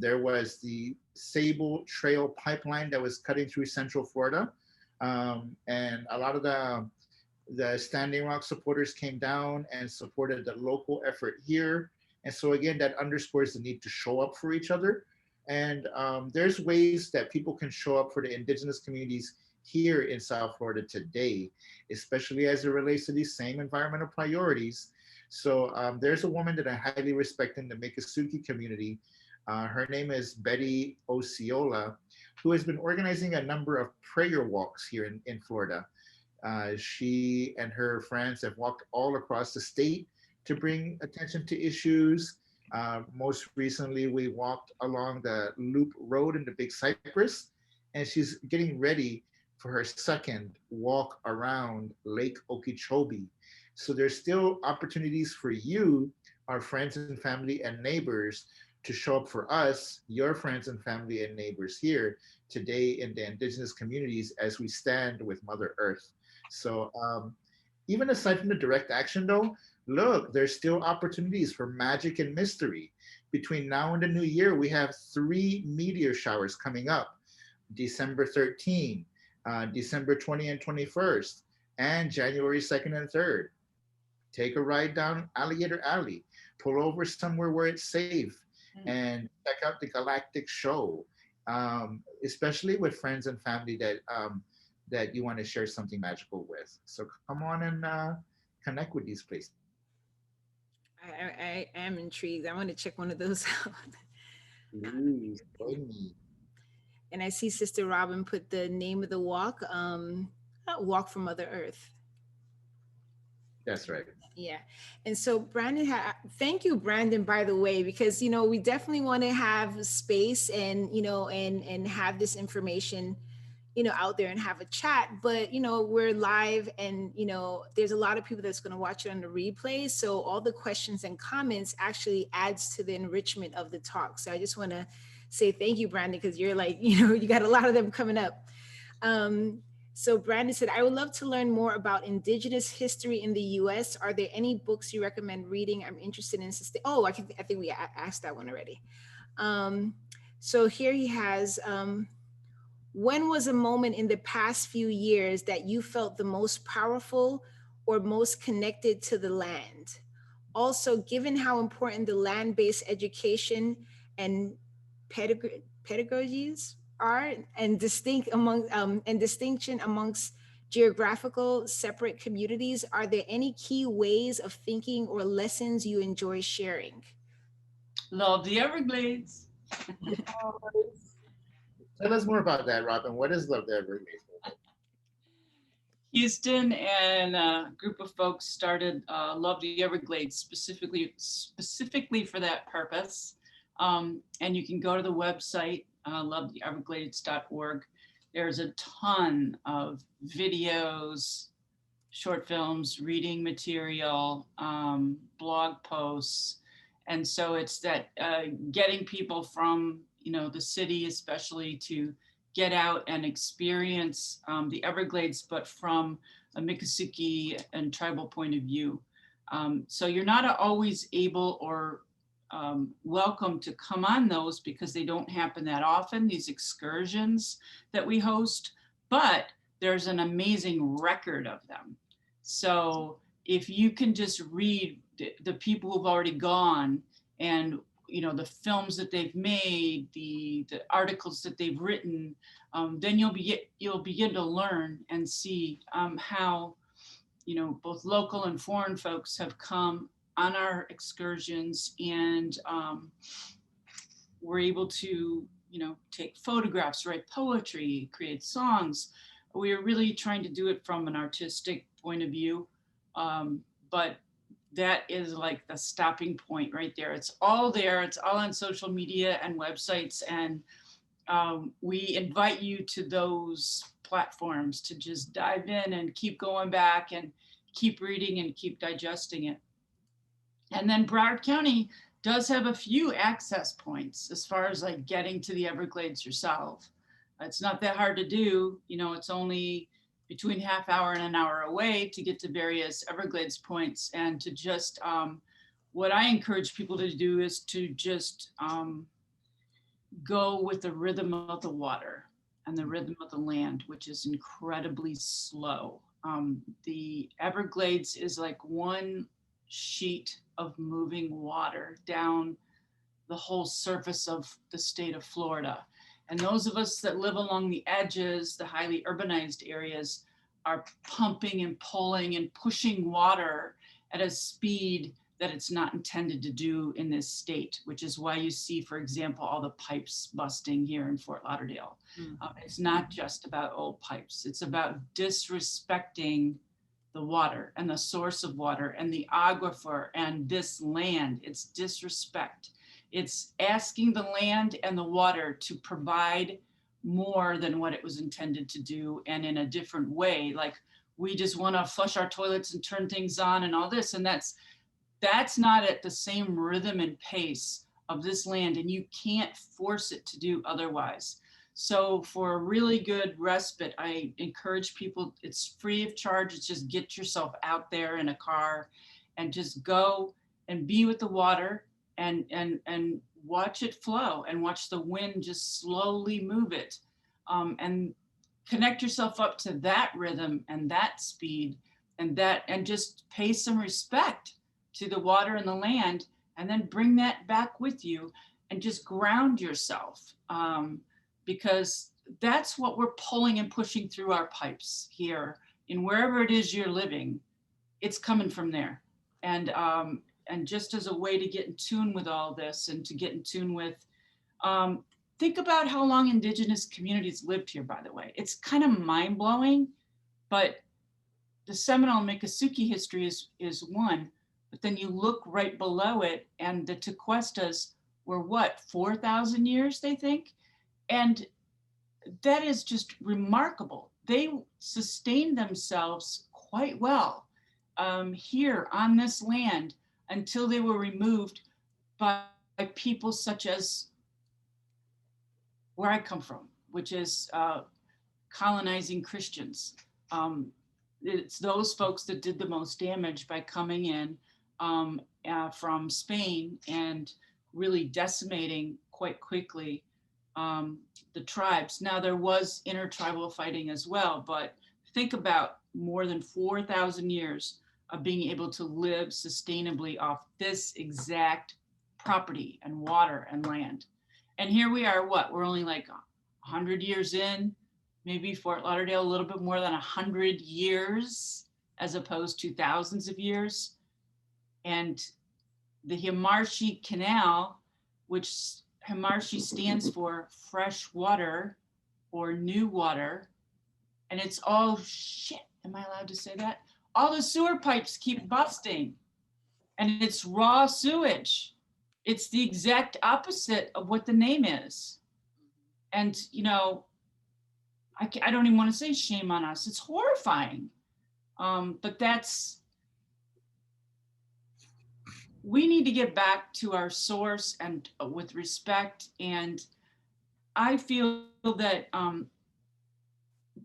There was the Sable Trail pipeline that was cutting through Central Florida. And a lot of the Standing Rock supporters came down and supported the local effort here. And so again, that underscores the need to show up for each other. And there's ways that people can show up for the indigenous communities here in South Florida today, especially as it relates to these same environmental priorities. So there's a woman that I highly respect in the Miccosukee community. Her name is Betty Osceola, who has been organizing a number of prayer walks here in Florida. She and her friends have walked all across the state to bring attention to issues. Most recently, we walked along the Loop Road in the Big Cypress, and she's getting ready for her second walk around Lake Okeechobee. So there's still opportunities for you, our friends and family and neighbors, to show up for us, your friends and family and neighbors here today in the indigenous communities as we stand with Mother Earth. So even aside from the direct action though, look, there's still opportunities for magic and mystery. Between now and the new year, we have 3 meteor showers coming up. December 13, December 20 and 21st, and January 2nd and 3rd. Take a ride down Alligator Alley, pull over somewhere where it's safe, and check out the Galactic Show, especially with friends and family that you want to share something magical with. So come on and connect with these places. I am intrigued. I want to check one of those out. Please join me. And I see Sister Robin put the name of the walk, Walk for Mother Earth. That's right. Yeah. And so Brandon, thank you, Brandon, by the way, because, you know, we definitely want to have space and, you know, and have this information, you know, out there and have a chat, but, you know, we're live and, you know, there's a lot of people that's going to watch it on the replay. So all the questions and comments actually adds to the enrichment of the talk. So I just want to say thank you, Brandon, because you're like, you know, you got a lot of them coming up. So Brandon said, I would love to learn more about Indigenous history in the US. Are there any books you recommend reading? I'm interested in, I think we asked that one already. So here he has, when was a moment in the past few years that you felt the most powerful or most connected to the land? Also, given how important the land-based education and pedagogies are and distinction amongst geographical separate communities, are there any key ways of thinking or lessons you enjoy sharing? Love the Everglades. Tell us more about that, Robin. What is Love the Everglades? Houston and a group of folks started Love the Everglades specifically for that purpose. And you can go to the website, lovetheeverglades.org. There's a ton of videos, short films, reading material, blog posts. And so it's that getting people from, you know, the city especially to get out and experience the Everglades, but from a Miccosukee and tribal point of view. So you're not always able or welcome to come on those because they don't happen that often, these excursions that we host, but there's an amazing record of them. So if you can just read the people who've already gone and, you know, the films that they've made, the articles that they've written, then you'll begin to learn and see how, you know, both local and foreign folks have come on our excursions, and we're able to, you know, take photographs, write poetry, create songs. We are really trying to do it from an artistic point of view, but that is like the stopping point right there. It's all there. It's all on social media and websites, and we invite you to those platforms to just dive in and keep going back and keep reading and keep digesting it. And then Broward County does have a few access points as far as like getting to the Everglades yourself. It's not that hard to do. You know, it's only between half hour and an hour away to get to various Everglades points, and to just, what I encourage people to do is to just go with the rhythm of the water and the rhythm of the land, which is incredibly slow. The Everglades is like one sheet of moving water down the whole surface of the state of Florida. And those of us that live along the edges, the highly urbanized areas, are pumping and pulling and pushing water at a speed that it's not intended to do in this state, which is why you see, for example, all the pipes busting here in Fort Lauderdale. It's not just about old pipes. It's about disrespecting the water and the source of water and the aquifer and this land. It's disrespect. It's asking the land and the water to provide more than what it was intended to do, and in a different way. Like, we just want to flush our toilets and turn things on and all this, and that's not at the same rhythm and pace of this land, and you can't force it to do otherwise. So for a really good respite, I encourage people, it's free of charge. It's just get yourself out there in a car and just go and be with the water and watch it flow and watch the wind just slowly move it, and connect yourself up to that rhythm and that speed, and just pay some respect to the water and the land, and then bring that back with you and just ground yourself, because that's what we're pulling and pushing through our pipes here in wherever it is you're living. It's coming from there. And just as a way to get in tune with all this and to get in tune with, think about how long Indigenous communities lived here, by the way. It's kind of mind blowing, but the Seminole Miccosukee history is one, but then you look right below it, and the Tequestas were what, 4,000 years, they think? And that is just remarkable. They sustained themselves quite well here on this land until they were removed by people such as where I come from, which is colonizing Christians. It's those folks that did the most damage by coming in from Spain and really decimating quite quickly the tribes. Now there was intertribal fighting as well, but think about more than 4,000 years of being able to live sustainably off this exact property and water and land. And here we are, what, we're only like 100 years in, maybe Fort Lauderdale, a little bit more than 100 years, as opposed to thousands of years. And the Himarshi Canal, which Himarshi stands for fresh water or new water, and it's all shit, am I allowed to say that? All the sewer pipes keep busting, and it's raw sewage. It's the exact opposite of what the name is. And, you know, I don't even want to say shame on us. It's horrifying. But we need to get back to our source and with respect. And I feel that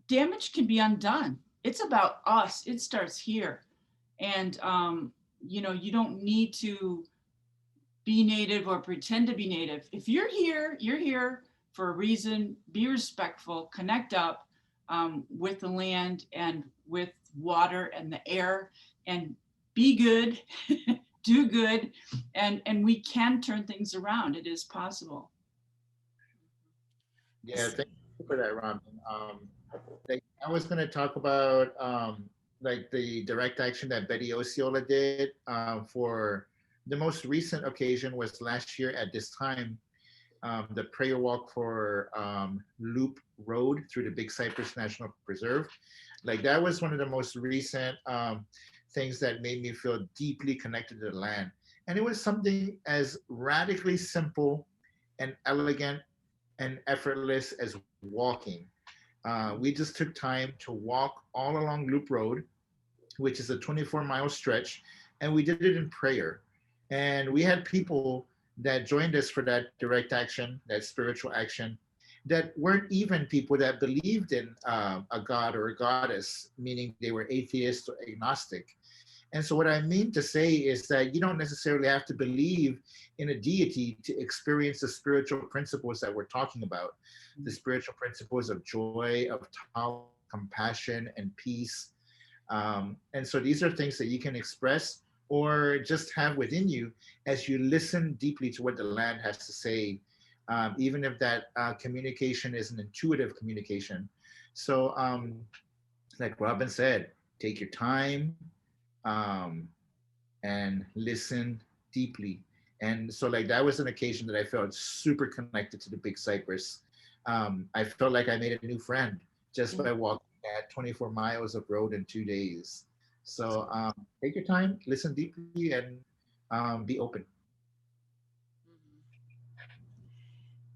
damage can be undone. It's about us. It starts here. And, you know, you don't need to be native or pretend to be native. If you're here for a reason. Be respectful, connect up with the land and with water and the air, and be good, do good, and we can turn things around. It is possible. Yeah, thank you for that, Robin. I was going to talk about like the direct action that Betty Osceola did for the most recent occasion was last year at this time, the prayer walk for Loop Road through the Big Cypress National Preserve. Like that was one of the most recent things that made me feel deeply connected to the land. And it was something as radically simple and elegant and effortless as walking. We just took time to walk all along Loop Road, which is a 24-mile stretch, and we did it in prayer. And we had people that joined us for that direct action, that spiritual action, that weren't even people that believed in a god or a goddess, meaning they were atheist or agnostic. And so what I mean to say is that you don't necessarily have to believe in a deity to experience the spiritual principles that we're talking about, the spiritual principles of joy, of tolerance, compassion, and peace. And so these are things that you can express or just have within you as you listen deeply to what the land has to say, even if that communication is an intuitive communication. So like Robin said, take your time and listen deeply. And so like that was an occasion that I felt super connected to the Big Cypress. I felt like I made a new friend just by walking at 24 miles of road in 2 days. So take your time, listen deeply, and be open.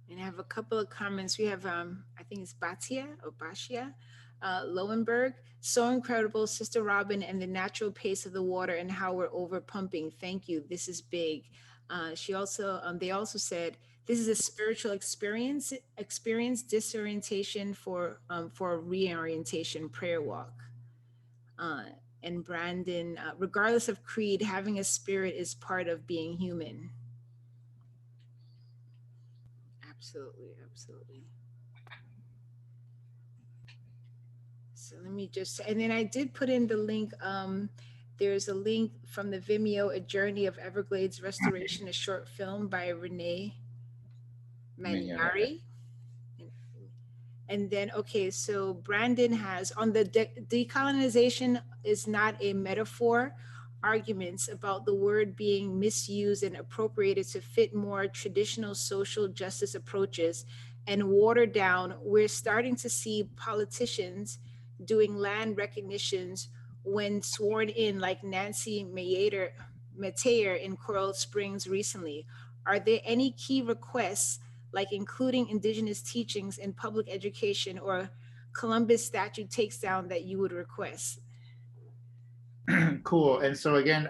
And I have a couple of comments. We have, I think it's Batia or Bashia Lowenberg. So incredible, Sister Robin, and the natural pace of the water and how we're over pumping. Thank you. This is big. She also, they also said, this is a spiritual experience disorientation for reorientation prayer walk. And Brandon, regardless of creed, having a spirit is part of being human. Absolutely, absolutely. So let me just, and then I did put in the link. There's a link from the Vimeo, A Journey of Everglades Restoration, a short film by Renee Maniari. And then, okay, so Brandon has on the decolonization is not a metaphor, arguments about the word being misused and appropriated to fit more traditional social justice approaches and watered down. We're starting to see politicians doing land recognitions when sworn in, like Nancy Mateer in Coral Springs recently? Are there any key requests, like including Indigenous teachings in public education or Columbus statute takes down, that you would request? Cool. And so again,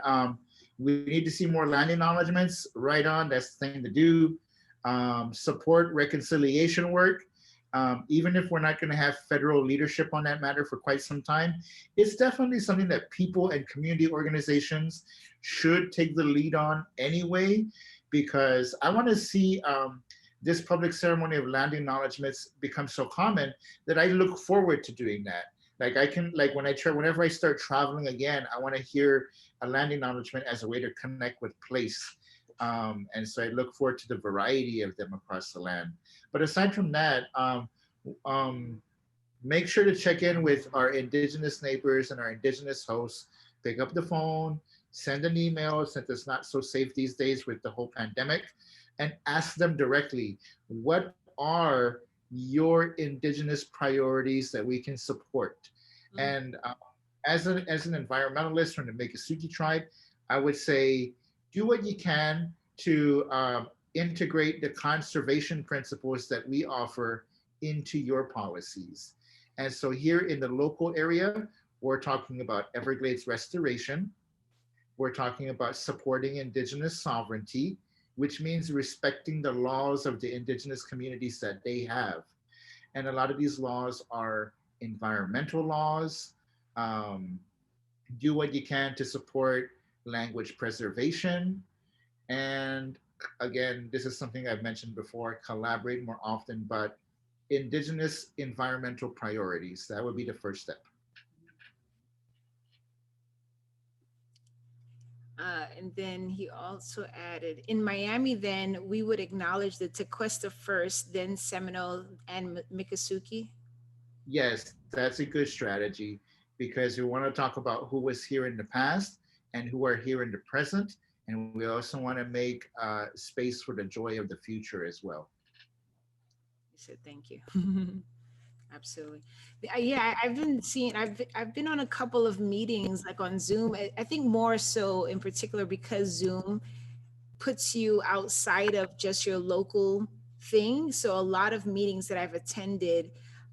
we need to see more land acknowledgements. Right on, that's the thing to do. Support reconciliation work. Even if we're not going to have federal leadership on that matter for quite some time, it's definitely something that people and community organizations should take the lead on anyway, because I want to see this public ceremony of land acknowledgements become so common that I look forward to doing that. Like I can, like whenever I start traveling again, I want to hear a land acknowledgement as a way to connect with place. And so I look forward to the variety of them across the land. But aside from that, um, make sure to check in with our Indigenous neighbors and our Indigenous hosts. Pick up the phone, send an email since it's not so safe these days with the whole pandemic, and ask them directly, what are your Indigenous priorities that we can support? And as an environmentalist from the Miccosukee tribe, I would say do what you can to integrate the conservation principles that we offer into your policies. And so here in the local area, we're talking about Everglades restoration. We're talking about supporting Indigenous sovereignty, which means respecting the laws of the Indigenous communities that they have. And a lot of these laws are environmental laws. Do what you can to support language preservation. And again, this is something I've mentioned before, collaborate more often, but Indigenous environmental priorities, that would be the first step. And then he also added, in Miami, then we would acknowledge the Tequesta first, then Seminole and Miccosukee. Yes, that's a good strategy because we want to talk about who was here in the past and who are here in the present. And we also want to make space for the joy of the future as well. He said, thank you. Absolutely. Yeah, I've been on a couple of meetings like on Zoom. I think more so in particular because Zoom puts you outside of just your local thing. So a lot of meetings that I've attended,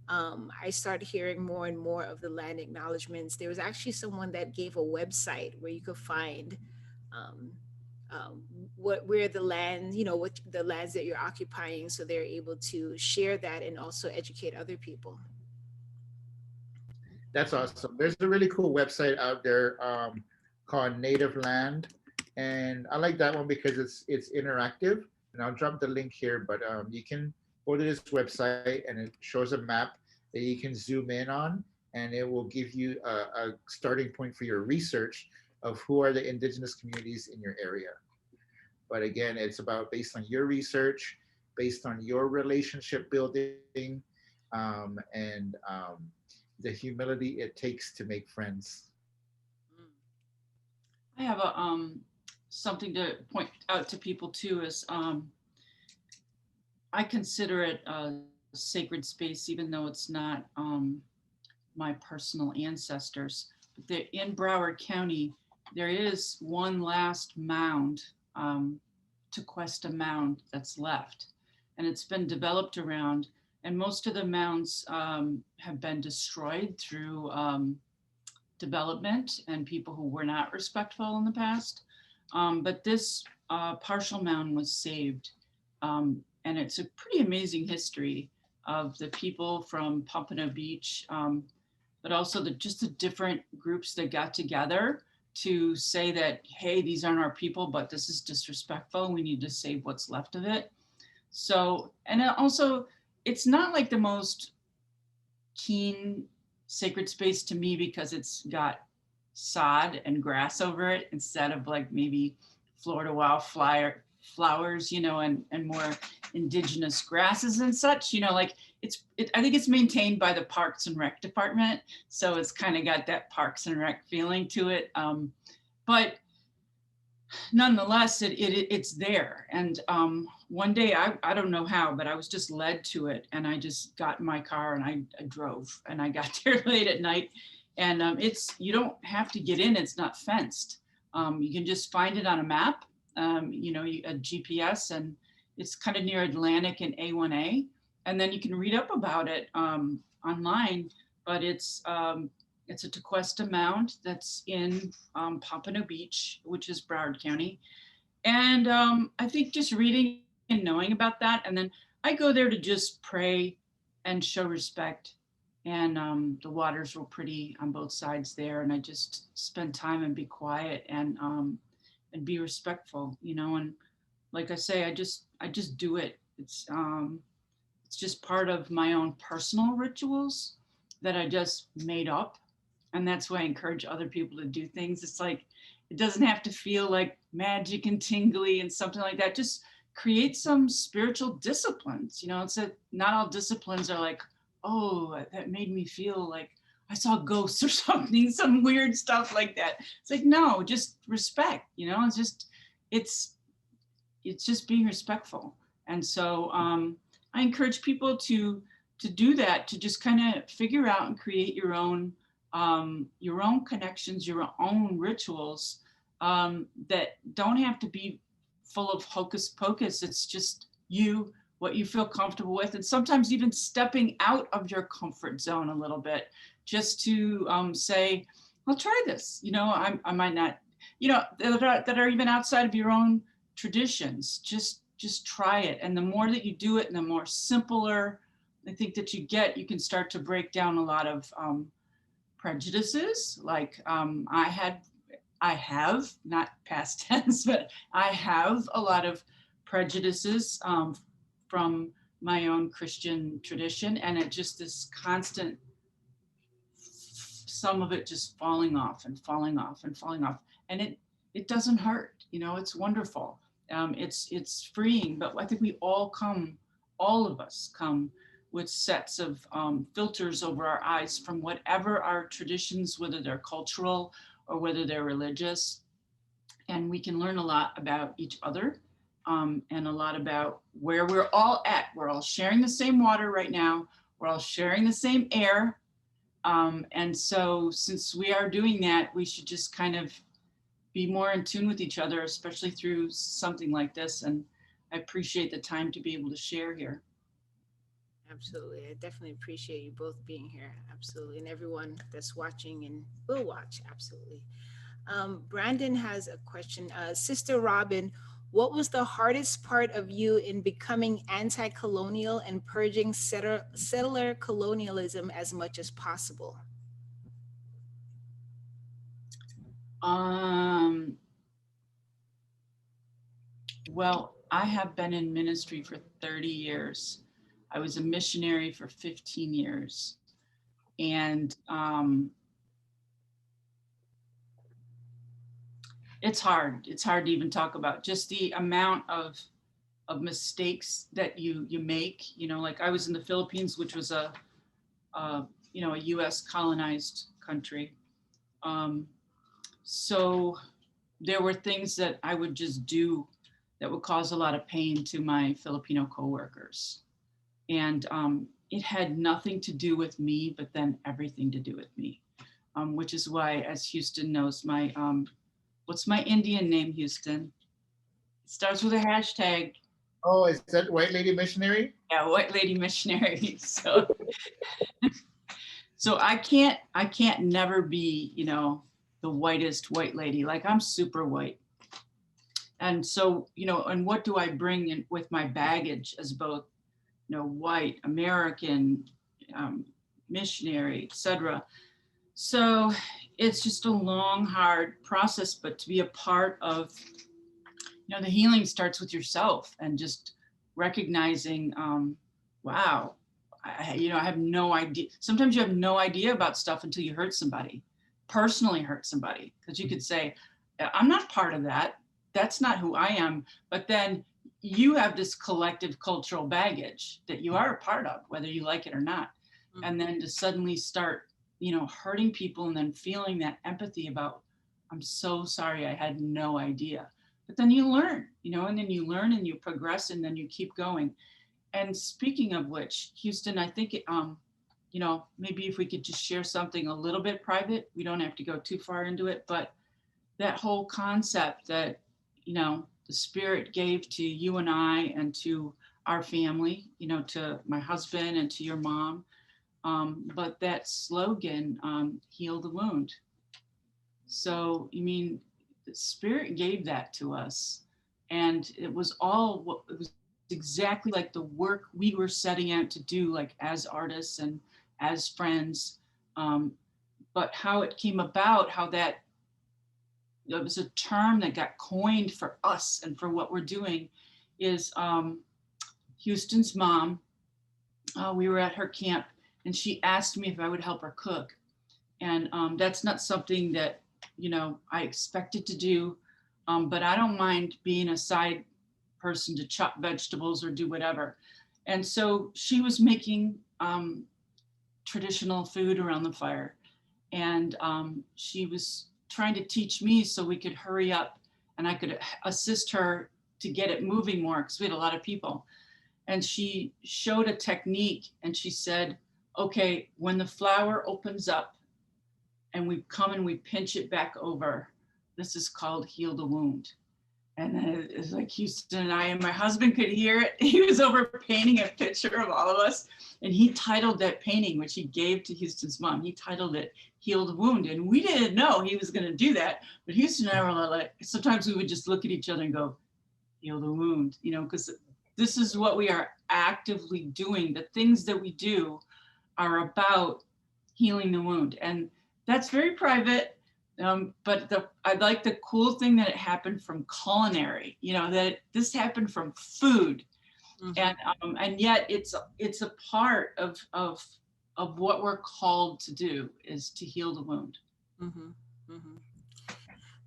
I started hearing more and more of the land acknowledgements. There was actually someone that gave a website where you could find where the land, what the lands that you're occupying, so they're able to share that and also educate other people. That's awesome. There's a really cool website out there called Native Land, and I like that one because it's interactive. And I'll drop the link here, but you can go to this website and it shows a map that you can zoom in on, and it will give you a starting point for your research of who are the Indigenous communities in your area. But again, it's about based on your research, based on your relationship building, and the humility it takes to make friends. I have a something to point out to people too is I consider it a sacred space, even though it's not my personal ancestors. But in Broward County, there is one last mound, Tequesta Mound, that's left, and it's been developed around. And most of the mounds have been destroyed through development and people who were not respectful in the past. But this partial mound was saved. And it's a pretty amazing history of the people from Pompano Beach, but also just the different groups that got together to say that, hey, these aren't our people, but this is disrespectful. We need to save what's left of it. So, and also, it's not like the most keen sacred space to me because it's got sod and grass over it instead of like maybe Florida wildflowers, and more indigenous grasses and such, like I think it's maintained by the Parks and Rec department. So it's kind of got that Parks and Rec feeling to it. But nonetheless, it's there. And one day, I don't know how, but I was just led to it. And I just got in my car and I drove and I got there late at night. And you don't have to get in, it's not fenced. You can just find it on a map, you know, a GPS, and it's kind of near Atlantic and A1A. And then you can read up about it online, but it's a Tequesta mound that's in Pompano Beach, which is Broward County. And I think just reading and knowing about that, and then I go there to just pray and show respect. And the waters were pretty on both sides there, and I just spend time and be quiet and be respectful, you know. And like I say, I just do it. It's just part of my own personal rituals that I just made up, and that's why I encourage other people to do things. It's like it doesn't have to feel like magic and tingly and something like that. Just create some spiritual disciplines. You know, it's that not all disciplines are like, oh, that made me feel like I saw ghosts or something, some weird stuff like that. It's like, no, just respect, you know, it's just being respectful. And so I encourage people to do that, to just kind of figure out and create your own connections, your own rituals that don't have to be full of hocus pocus. It's just you, what you feel comfortable with, and sometimes even stepping out of your comfort zone a little bit, just to say, I'll try this. You know, I might not, you know, that are even outside of your own traditions. Just try it. And the more that you do it, and the more simpler I think that you can start to break down a lot of prejudices. Like I have, not past tense, but I have a lot of prejudices from my own Christian tradition, and it just this constant, some of it just falling off and falling off and falling off, and it doesn't hurt, you know. It's wonderful. It's freeing. But I think we all of us come with sets of filters over our eyes from whatever our traditions, whether they're cultural or whether they're religious, and we can learn a lot about each other. And a lot about where we're all at. We're all sharing the same water right now. We're all sharing the same air. And so since we are doing that, we should just kind of be more in tune with each other, especially through something like this. And I appreciate the time to be able to share here. Absolutely. I definitely appreciate you both being here. Absolutely. And everyone that's watching and will watch. Absolutely. Brandon has a question. Sister Robin, what was the hardest part of you in becoming anti-colonial and purging settler colonialism as much as possible? Well, I have been in ministry for 30 years. I was a missionary for 15 years. And it's hard. It's hard to even talk about just the amount of mistakes that you make. You know, like I was in the Philippines, which was a U.S. colonized country. So there were things that I would just do that would cause a lot of pain to my Filipino coworkers. And it had nothing to do with me, but then everything to do with me, which is why, as Houston knows, what's my Indian name, Houston? It starts with a hashtag. Oh, is that White Lady Missionary? Yeah, White Lady Missionary. So I can't never be, you know, the whitest white lady. Like I'm super white. And so, you know, and what do I bring in with my baggage as both, you know, white, American, missionary, etc. So it's just a long, hard process, but to be a part of, you know, the healing starts with yourself and just recognizing, wow, I have no idea. Sometimes you have no idea about stuff until you hurt somebody, personally hurt somebody, because you could say, I'm not part of that. That's not who I am. But then you have this collective cultural baggage that you are a part of, whether you like it or not. Mm-hmm. And then to suddenly start, you know, hurting people and then feeling that empathy about, I'm so sorry, I had no idea. But then you learn, you know, and then you learn and you progress and then you keep going. And speaking of which, Houston, I think you know, maybe if we could just share something a little bit private, we don't have to go too far into it, but that whole concept that, you know, the spirit gave to you and I and to our family, you know, to my husband and to your mom. But that slogan, heal the wound. So, you mean, the spirit gave that to us. And it was all what it was exactly like the work we were setting out to do, like as artists and as friends. But how it came about, how that it was a term that got coined for us and for what we're doing is Houston's mom. We were at her camp and she asked me if I would help her cook. And that's not something that, you know, I expected to do, but I don't mind being a side person to chop vegetables or do whatever. And so she was making traditional food around the fire. And she was trying to teach me so we could hurry up and I could assist her to get it moving more because we had a lot of people. And she showed a technique and she said, okay, when the flour opens up and we come and we pinch it back over, this is called heal the wound. And then it's like Houston and I and my husband could hear it. He was over painting a picture of all of us. And he titled that painting, which he gave to Houston's mom, he titled it Heal the Wound. And we didn't know he was going to do that. But Houston and I were like, sometimes we would just look at each other and go, heal the wound, you know, because this is what we are actively doing. The things that we do are about healing the wound. And that's very private. But I like the cool thing that it happened from culinary, you know, that this happened from food. Mm-hmm. And yet it's a part of what we're called to do is to heal the wound. Mm-hmm. Mm-hmm.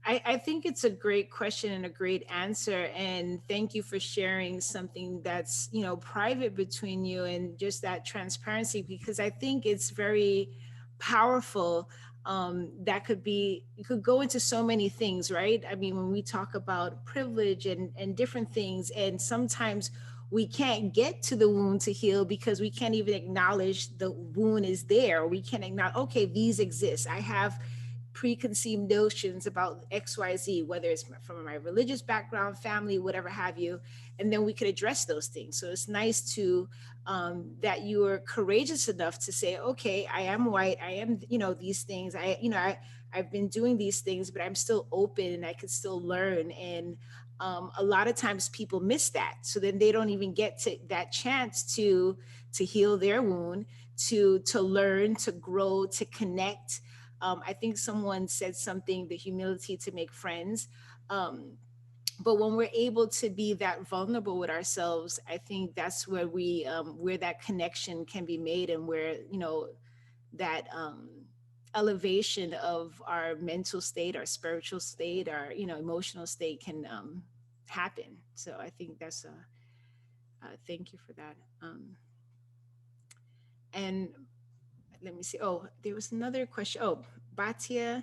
I think it's a great question and a great answer. And thank you for sharing something that's, you know, private between you and just that transparency, because I think it's very powerful. That could be, you could go into so many things, right? I mean, when we talk about privilege and different things, and sometimes we can't get to the wound to heal because we can't even acknowledge the wound is there. We can't acknowledge, okay, these exist. I have preconceived notions about XYZ, whether it's from my religious background, family, whatever have you, and then we could address those things. So it's nice to that you are courageous enough to say, okay, I am white, I am, you know, these things, I've been doing these things, but I'm still open and I can still learn. And a lot of times people miss that, so then they don't even get to that chance to heal their wound, to learn, to grow, to connect. I think someone said something, the humility to make friends. But when we're able to be that vulnerable with ourselves, I think that's where where that connection can be made, and where, you know, that elevation of our mental state, our spiritual state, our, you know, emotional state can happen. So I think that's thank you for that. And let me see. Oh, there was another question. Oh, Batia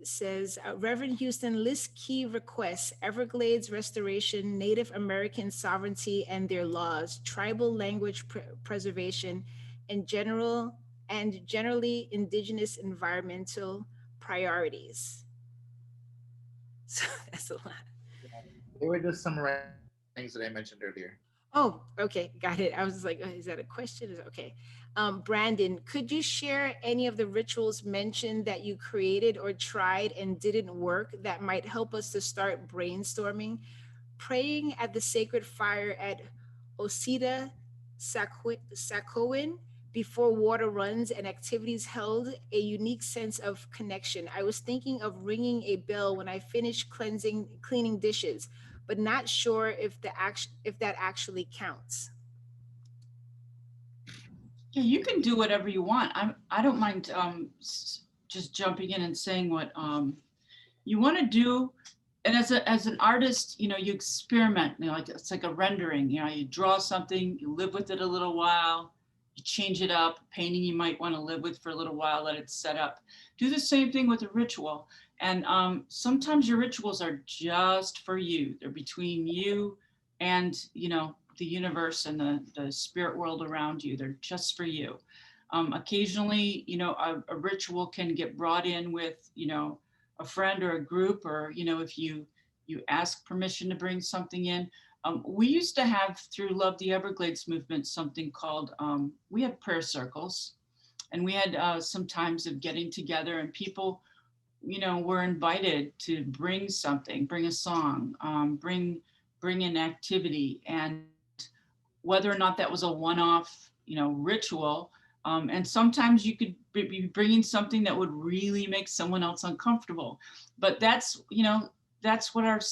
says, Reverend Houston, list key requests: Everglades restoration, Native American sovereignty and their laws, tribal language preservation, and generally indigenous environmental priorities. So that's a lot. They were just summarizing things that I mentioned earlier. Oh, okay, got it. I was like, oh, is that a question? Okay. Brandon, could you share any of the rituals mentioned that you created or tried and didn't work that might help us to start brainstorming? Praying at the sacred fire at Osita Sakowin before water runs and activities held a unique sense of connection. I was thinking of ringing a bell when I finished cleaning dishes, but not sure if that actually counts. Yeah, you can do whatever you want. I don't mind just jumping in and saying what you want to do. And as an artist, you know, you experiment, you know, like it's like a rendering, you know, you draw something, you live with it a little while, you change it up. Painting you might want to live with for a little while, let it set up. Do the same thing with a ritual. And sometimes your rituals are just for you. They're between you and, you know, the universe and the spirit world around you. They're just for you. Occasionally, a ritual can get brought in with, a friend or a group, or, if you ask permission to bring something in. We used to have, through Love the Everglades movement, something called, we had prayer circles, and we had some times of getting together, and people, were invited to bring something, bring a song, bring an activity. And whether or not that was a one-off, ritual, and sometimes you could be bringing something that would really make someone else uncomfortable. But that's, that's what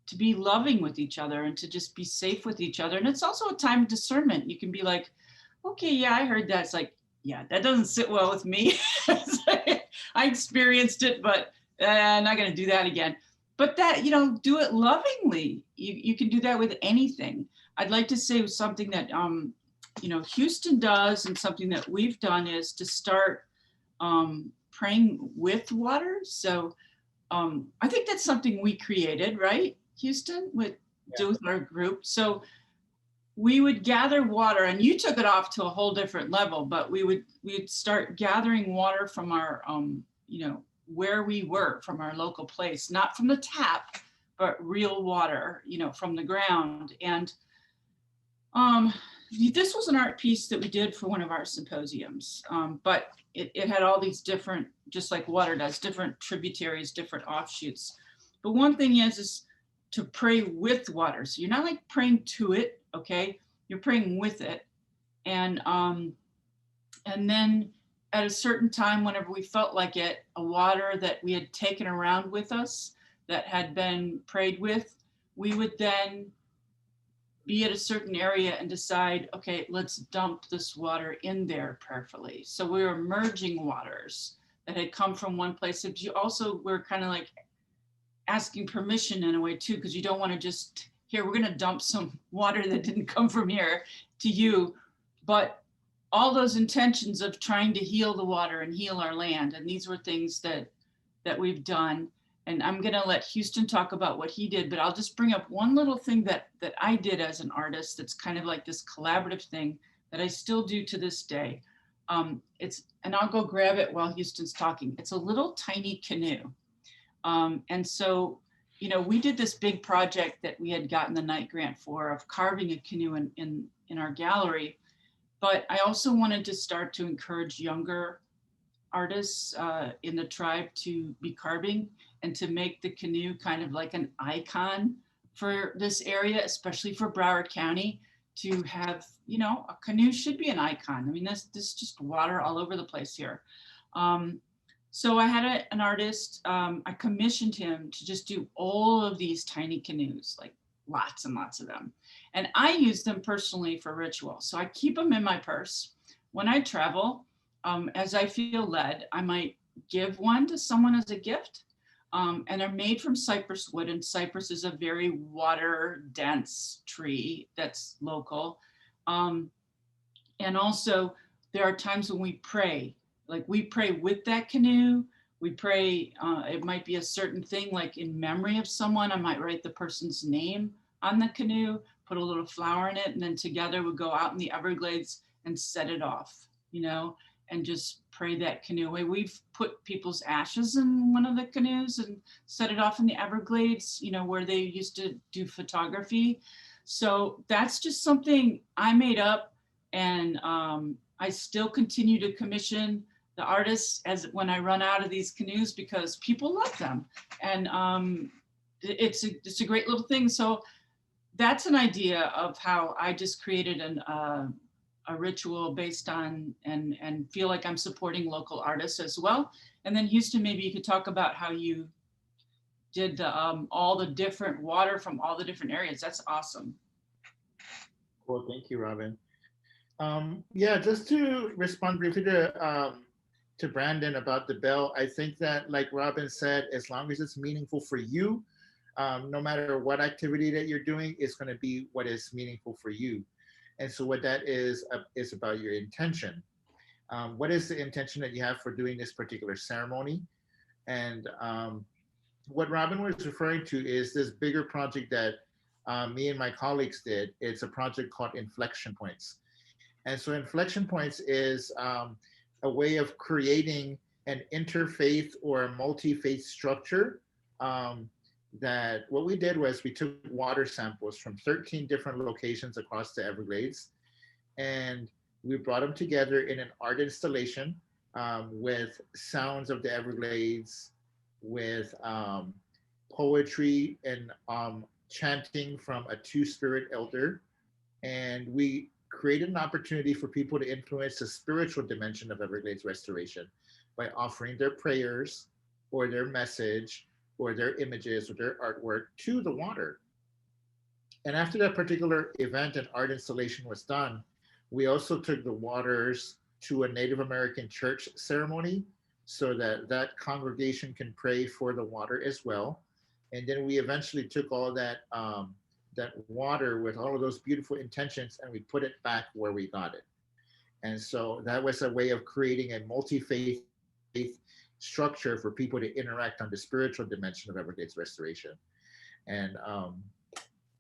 to be loving with each other and to just be safe with each other. And it's also a time of discernment. You can be like, okay, yeah, I heard that. It's like, yeah, that doesn't sit well with me. I experienced it, but I'm not going to do that again. But that, do it lovingly. You can do that with anything. I'd like to say something that, Houston does, and something that we've done, is to start praying with water. So I think that's something we created, right, Houston, with our group. So we would gather water, and you took it off to a whole different level, but we'd start gathering water from our, where we were, from our local place, not from the tap, but real water, from the ground. And this was an art piece that we did for one of our symposiums, but it had all these different, just like water does, different tributaries, different offshoots. But one thing is to pray with water. So you're not like praying to it, okay? You're praying with it. And then at a certain time, whenever we felt like it, a water that we had taken around with us that had been prayed with, we would then be at a certain area and decide, okay, let's dump this water in there prayerfully. So we were merging waters that had come from one place. But you also were kind of like asking permission in a way too, because you don't want to just, here, we're going to dump some water that didn't come from here to you. But all those intentions of trying to heal the water and heal our land. And these were things that we've done. And I'm going to let Houston talk about what he did, but I'll just bring up one little thing that I did as an artist that's kind of like this collaborative thing that I still do to this day. And I'll go grab it while Houston's talking. It's a little tiny canoe. And so, we did this big project that we had gotten the Knight Grant for, of carving a canoe in our gallery. But I also wanted to start to encourage younger artists in the tribe to be carving and to make the canoe kind of like an icon for this area, especially for Broward County, to have, a canoe should be an icon. I mean, this just water all over the place here. So I had an artist, I commissioned him to just do all of these tiny canoes, like lots and lots of them. And I use them personally for ritual. So I keep them in my purse. When I travel, as I feel led, I might give one to someone as a gift. And they're made from cypress wood, and cypress is a very water dense tree that's local. And also there are times when we pray, like we pray with that canoe. We pray, it might be a certain thing, like in memory of someone. I might write the person's name on the canoe, put a little flower in it, and then together we go out in the Everglades and set it off, and just pray that canoe away. We've put people's ashes in one of the canoes and set it off in the Everglades, where they used to do photography. So that's just something I made up, and I still continue to commission the artists when I run out of these canoes, because people love them. And it's a great little thing. So that's an idea of how I just created a ritual based on and feel like I'm supporting local artists as well. And then Houston, maybe you could talk about how you did all the different water from all the different areas. That's awesome. Well, thank you, Robin. Yeah, just to respond briefly to Brandon about the bell, I think that, like Robin said, as long as it's meaningful for you, no matter what activity that you're doing, it's going to be what is meaningful for you. And so what that is about your intention. What is the intention that you have for doing this particular ceremony? And what Robin was referring to is this bigger project that me and my colleagues did. It's a project called Inflection Points. And so inflection points is a way of creating an interfaith or a multi-faith structure. That what we did was we took water samples from 13 different locations across the Everglades, and we brought them together in an art installation with sounds of the Everglades, with poetry and chanting from a two-spirit elder. And we created an opportunity for people to influence the spiritual dimension of Everglades restoration by offering their prayers or their message or their images or their artwork to the water. And after that particular event and art installation was done, we also took the waters to a Native American church ceremony so that that congregation can pray for the water as well. And then we eventually took all that water with all of those beautiful intentions and we put it back where we got it. And so that was a way of creating a multi-faith structure for people to interact on the spiritual dimension of Everglades restoration. And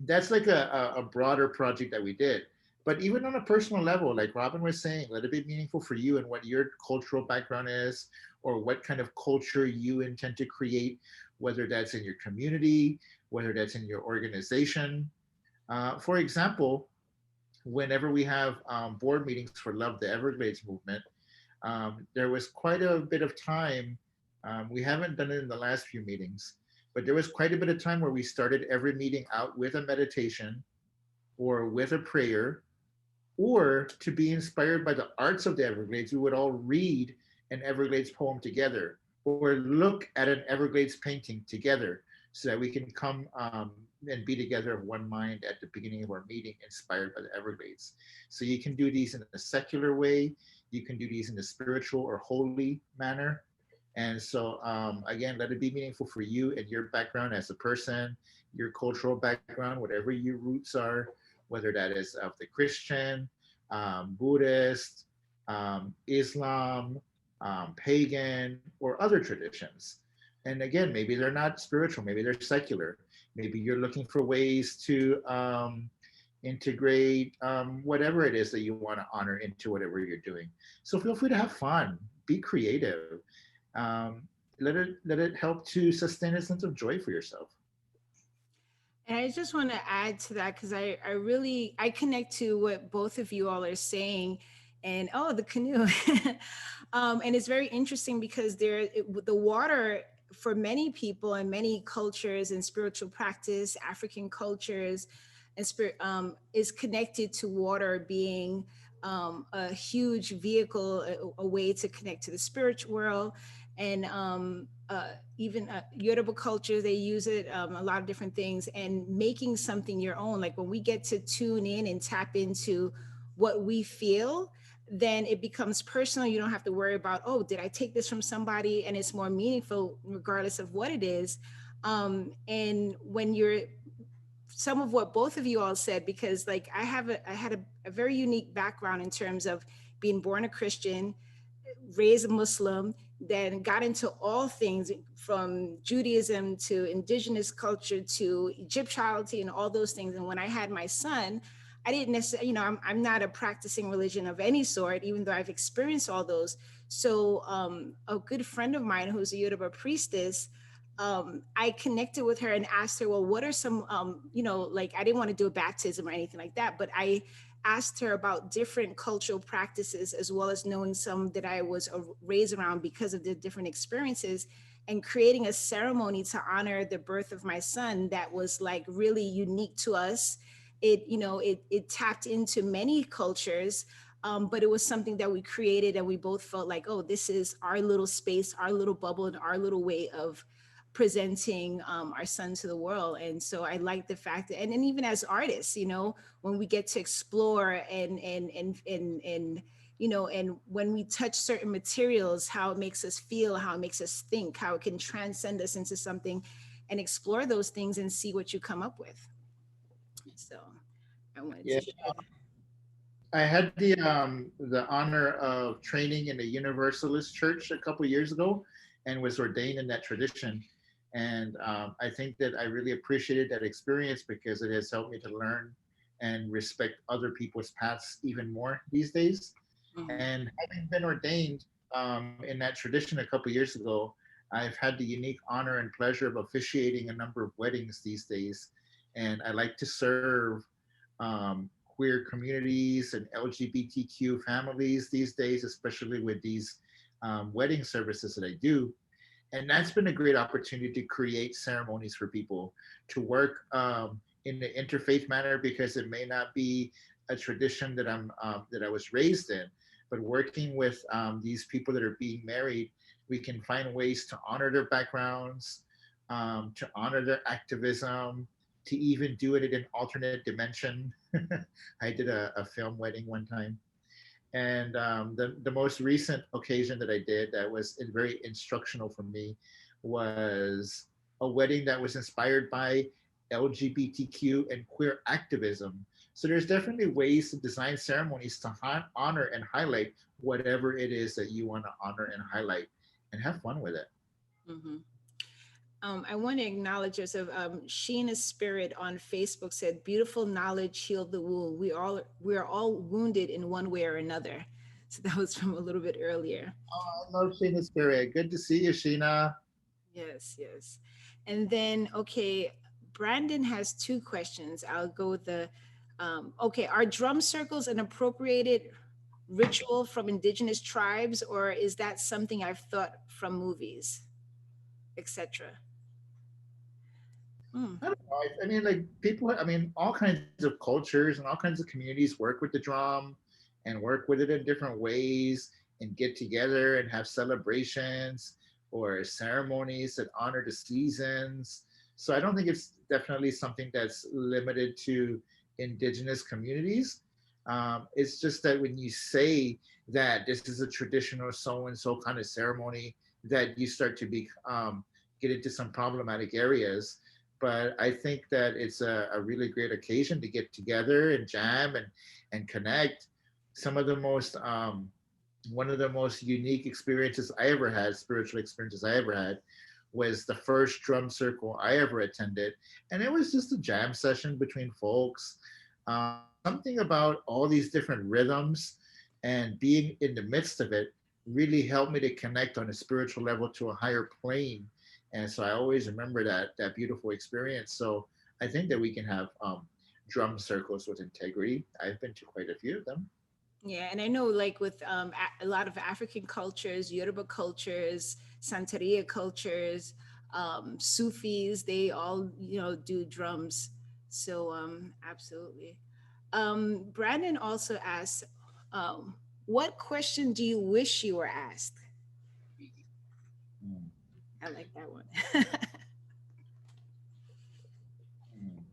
that's like a broader project that we did. But even on a personal level, like Robin was saying, let it be meaningful for you and what your cultural background is, or what kind of culture you intend to create, whether that's in your community, whether that's in your organization. For example, whenever we have board meetings for Love the Everglades movement, there was quite a bit of time. We haven't done it in the last few meetings, but there was quite a bit of time where we started every meeting out with a meditation or with a prayer, or to be inspired by the arts of the Everglades, we would all read an Everglades poem together or look at an Everglades painting together so that we can come and be together of one mind at the beginning of our meeting, inspired by the Everglades. So you can do these in a secular way, you can do these in a spiritual or holy manner. And so, again, let it be meaningful for you and your background as a person, your cultural background, whatever your roots are, whether that is of the Christian, Buddhist, Islam, pagan, or other traditions. And again, maybe they're not spiritual, maybe they're secular. Maybe you're looking for ways to integrate whatever it is that you want to honor into whatever you're doing. So feel free to have fun, be creative. Let it help to sustain a sense of joy for yourself. And I just want to add to that because I really I connect to what both of you all are saying, and oh, the canoe, and it's very interesting because the water for many people and many cultures and spiritual practice, African cultures, and spirit is connected to water being a huge vehicle, a way to connect to the spiritual world, and even Yoruba culture, they use it a lot of different things, and making something your own. Like when we get to tune in and tap into what we feel, then it becomes personal. You don't have to worry about, oh, did I take this from somebody? And it's more meaningful regardless of what it is. And when you're some of what both of you all said, because like I had a very unique background in terms of being born a Christian, raised a Muslim, then got into all things from Judaism to indigenous culture to Egyptology and all those things. And when I had my son, I didn't necessarily, I'm not a practicing religion of any sort, even though I've experienced all those. So a good friend of mine who's a Yoruba priestess, I connected with her and asked her, well, what are some, like I didn't want to do a baptism or anything like that, but I asked her about different cultural practices, as well as knowing some that I was raised around because of the different experiences, and creating a ceremony to honor the birth of my son that was like really unique to us. It tapped into many cultures, but it was something that we created and we both felt like, oh, this is our little space, our little bubble, and our little way of presenting our son to the world. And so I like the fact that, and then even as artists, when we get to explore and when we touch certain materials, how it makes us feel, how it makes us think, how it can transcend us into something, and explore those things and see what you come up with. So I wanted Yeah, to share that. I had the honor of training in a Universalist church a couple years ago, and was ordained in that tradition. And I think that I really appreciated that experience because it has helped me to learn and respect other people's paths even more these days. Mhm. And having been ordained in that tradition a couple years ago, I've had the unique honor and pleasure of officiating a number of weddings these days. And I like to serve queer communities and LGBTQ families these days, especially with these wedding services that I do. And that's been a great opportunity to create ceremonies for people to work in the interfaith manner, because it may not be a tradition that I was raised in, but working with these people that are being married, we can find ways to honor their backgrounds, to honor their activism, to even do it in an alternate dimension. I did a film wedding one time. And the most recent occasion that I did that was very instructional for me was a wedding that was inspired by LGBTQ and queer activism. So there's definitely ways to design ceremonies to honor and highlight whatever it is that you want to honor and highlight, and have fun with it. Mhm. I want to acknowledge yourself. Sheena's Spirit on Facebook said, "Beautiful knowledge healed the wound. We are all wounded in one way or another." So that was from a little bit earlier. I love Sheena's spirit. Good to see you, Sheena. Yes, yes. And then, okay, Brandon has two questions. I'll go with the, okay, are drum circles an appropriated ritual from indigenous tribes, or is that something I've thought from movies, etc.? Mm, I don't know. I mean, like people, I mean, all kinds of cultures and all kinds of communities work with the drum and work with it in different ways and get together and have celebrations or ceremonies that honor the seasons. So I don't think it's definitely something that's limited to indigenous communities. It's just that when you say that this is a traditional so and so kind of ceremony, that you start to be get into some problematic areas. But I think that it's a really great occasion to get together and jam and connect. Some of the most one of the most unique experiences I ever had, spiritual experiences I ever had, was the first drum circle I ever attended, and it was just a jam session between folks. Something about all these different rhythms and being in the midst of it really helped me to connect on a spiritual level to a higher plane. And so I always remember that beautiful experience. So I think that we can have drum circles with integrity. I've been to quite a few of them. yeah, and I know like with a lot of African cultures, Yoruba cultures, Santeria cultures, Sufis, they all, do drums. So absolutely. Brandon also asked, what question do you wish you were asked? Mm, I like that one. mm.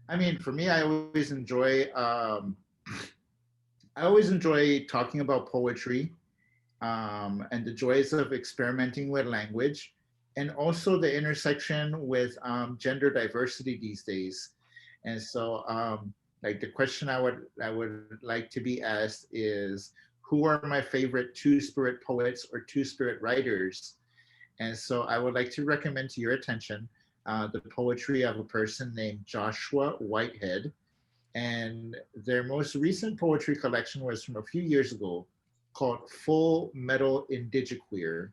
I mean, for me, I always enjoy talking about poetry and the joys of experimenting with language, and also the intersection with gender diversity these days. And so, like the question I would like to be asked is, who are my favorite two spirit poets or two spirit writers? And so, I would like to recommend to your attention the poetry of a person named Joshua Whitehead. And their most recent poetry collection was from a few years ago, called Full Metal Indigiqueer.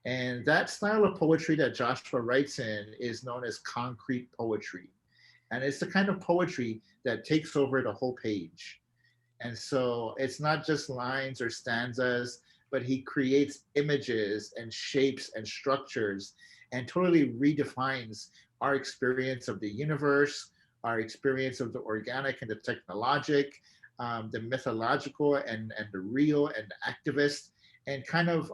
And that style of poetry that Joshua writes in is known as concrete poetry. And it's the kind of poetry that takes over the whole page. And so it's not just lines or stanzas, but he creates images and shapes and structures and totally redefines our experience of the universe, our experience of the organic and the technologic, the mythological and the real and the activist, and kind of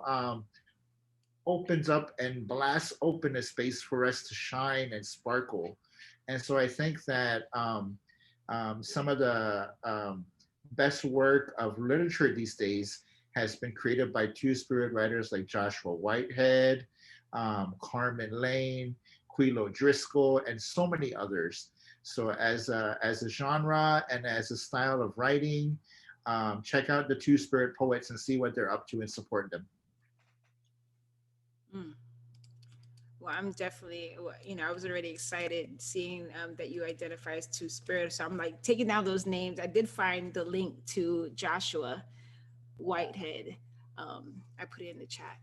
opens up and blasts open a space for us to shine and sparkle. And so I think that some of the best work of literature these days has been created by two spirit writers like Joshua Whitehead, Carmen Lane, Quilo Driscoll, and so many others. So as a genre and as a style of writing, check out the two spirit poets and see what they're up to and support them. Mm, Well, I'm definitely, I was already excited seeing that you identify as Two Spirit. So I'm like taking down those names. I did find the link to Joshua Whitehead. I put it in the chat.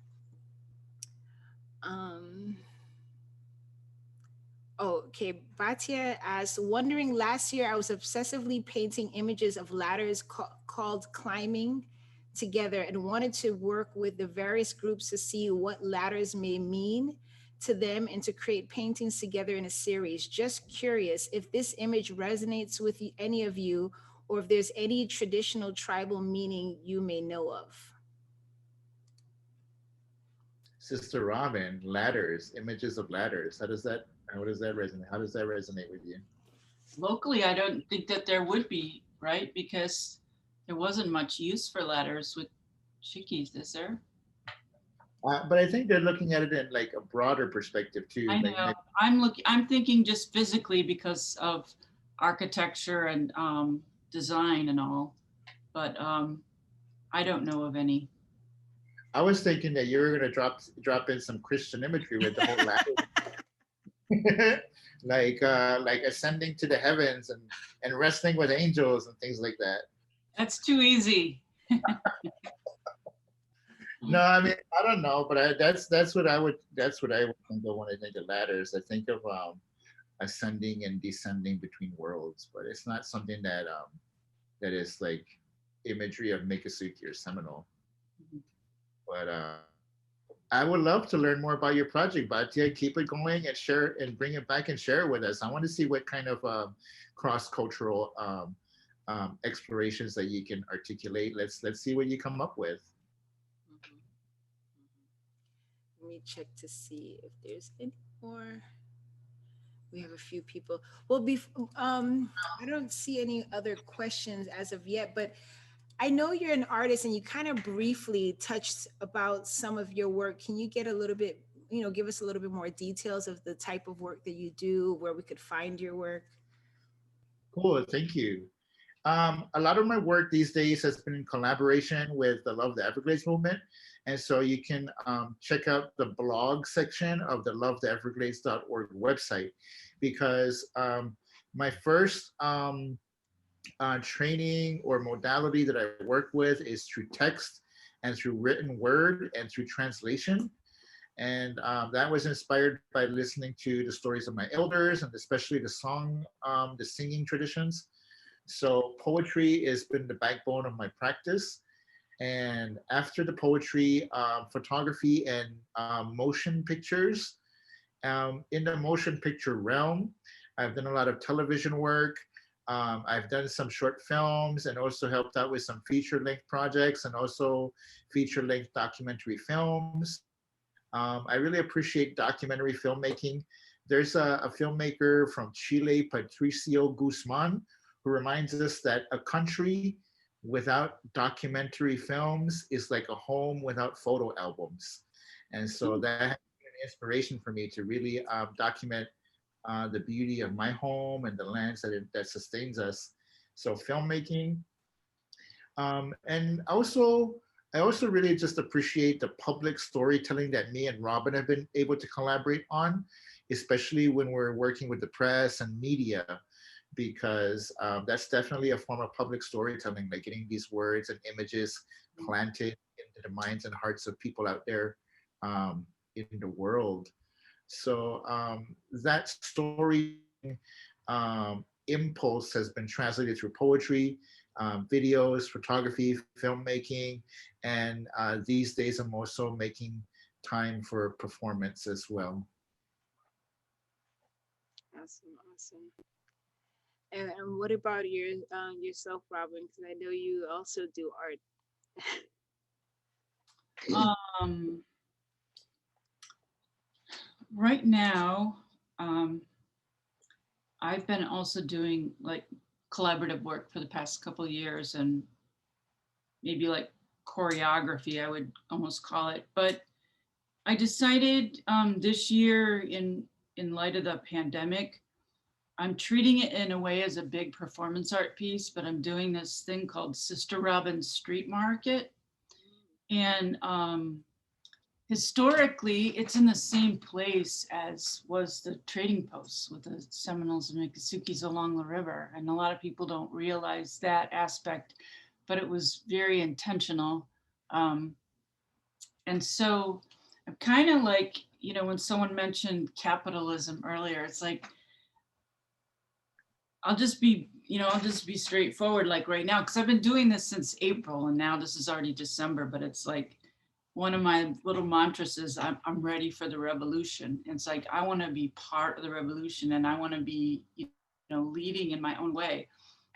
Um, oh, okay. Batia asks, wondering last year I was obsessively painting images of ladders called climbing together and wanted to work with the various groups to see what ladders may mean to them and to create paintings together in a series. Just curious if this image resonates with any of you or if there's any traditional tribal meaning you may know of. Sister Robin, ladders, images of ladders. How does that resonate? How does that resonate with you? Locally, I don't think that there would be, right? Because there wasn't much use for ladders with chickies, is there? But I think they're looking at it in like a broader perspective too. I Like, know. I'm thinking just physically because of architecture and design and all, but I don't know of any. I was thinking that you were gonna drop in some Christian imagery with the whole ladder, like ascending to the heavens and wrestling with angels and things like that. That's too easy. No, I mean I don't know, but that's what I would think of when I think of ladders. I think of ascending and descending between worlds, but it's not something that is like imagery of Miccosukee or Seminole. But I would love to learn more about your project, Batia. Keep it going and share and bring it back and share it with us. I want to see what kind of cross-cultural explorations that you can articulate. Let's see what you come up with. Let me check to see if there's any more. We have a few people. Well, I don't see any other questions as of yet, but I know you're an artist and you kind of briefly touched about some of your work. Can you get a little bit, give us a little bit more details of the type of work that you do, where we could find your work? Cool, thank you. A lot of my work these days has been in collaboration with the Love the Everglades movement. And so you can check out the blog section of the lovetheeverglades.org website, because my first training or modality that I work with is through text and through written word and through translation. And that was inspired by listening to the stories of my elders and especially the singing traditions. So poetry has been the backbone of my practice. And after the poetry, photography and motion pictures. In the motion picture realm, I've done a lot of television work. I've done some short films and also helped out with some feature-length projects and also feature-length documentary films. I really appreciate documentary filmmaking. There's a filmmaker from Chile, Patricio Guzman, who reminds us that a country without documentary films is like a home without photo albums. And so that has been an inspiration for me to really document the beauty of my home and the lands that sustains us. So filmmaking. And I also really just appreciate the public storytelling that me and Robin have been able to collaborate on, especially when we're working with the press and media, because that's definitely a form of public storytelling, like getting these words and images planted into the minds and hearts of people out there in the world. So that story impulse has been translated through poetry, videos, photography, filmmaking, and these days I'm also making time for performance as well. Awesome. And what about yourself, Robin? Because I know you also do art. Right now, I've been also doing like collaborative work for the past couple of years, and maybe like choreography, I would almost call it. But I decided this year, in light of the pandemic, I'm treating it in a way as a big performance art piece, but I'm doing this thing called Sister Robin's Street Market. And Historically, it's in the same place as was the trading posts with the Seminoles and Miccosukee along the river. And a lot of people don't realize that aspect, but it was very intentional. And so I'm kind of like, you know, when someone mentioned capitalism earlier, it's like, I'll just be straightforward like right now, because I've been doing this since April and now this is already December, but it's like one of my little mantras is I'm ready for the revolution. And it's like, I want to be part of the revolution and I want to be, you know, leading in my own way.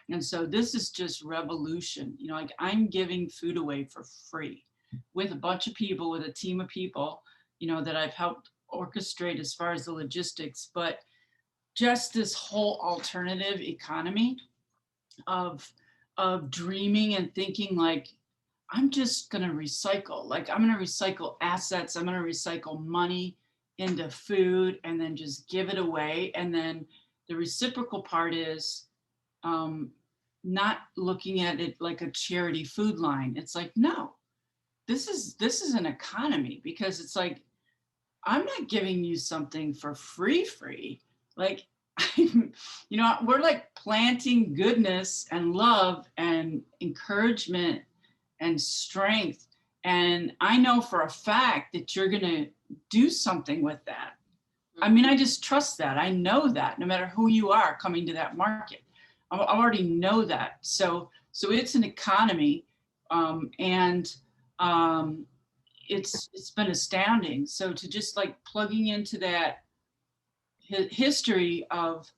And so this is just revolution, you know, like I'm giving food away for free with a bunch of people, with a team of people, you know, that I've helped orchestrate as far as the logistics, but just this whole alternative economy of dreaming and thinking like, I'm just going to recycle, like I'm going to recycle assets, I'm going to recycle money into food and then just give it away. And then the reciprocal part is not looking at it like a charity food line. It's like, no, this is an economy, because it's like, I'm not giving you something for free. Like, you know, we're like planting goodness and love and encouragement and strength. And I know for a fact that you're going to do something with that. I mean, I just trust that. I know that no matter who you are coming to that market, I already know that. So it's an economy, and it's been astounding. So to just like plugging into that history of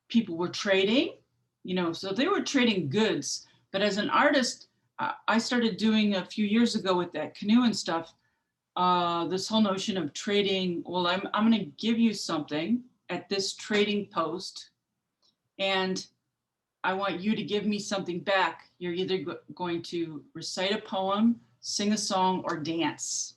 people were trading, you know, so they were trading goods. But as an artist, I started doing a few years ago with that canoe and stuff, this whole notion of trading. Well, I'm going to give you something at this trading post, and I want you to give me something back. You're either going to recite a poem, sing a song, or dance.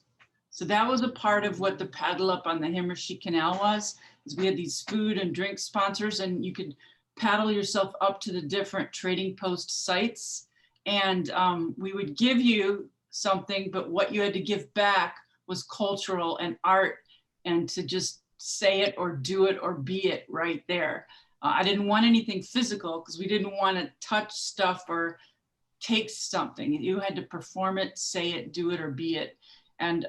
So that was a part of what the paddle up on the Himmershey Canal was, is we had these food and drink sponsors, and you could paddle yourself up to the different trading post sites. And we would give you something, but what you had to give back was cultural and art, and to just say it or do it or be it right there. I didn't want anything physical because we didn't want to touch stuff or take something. You had to perform it, say it, do it, or be it. And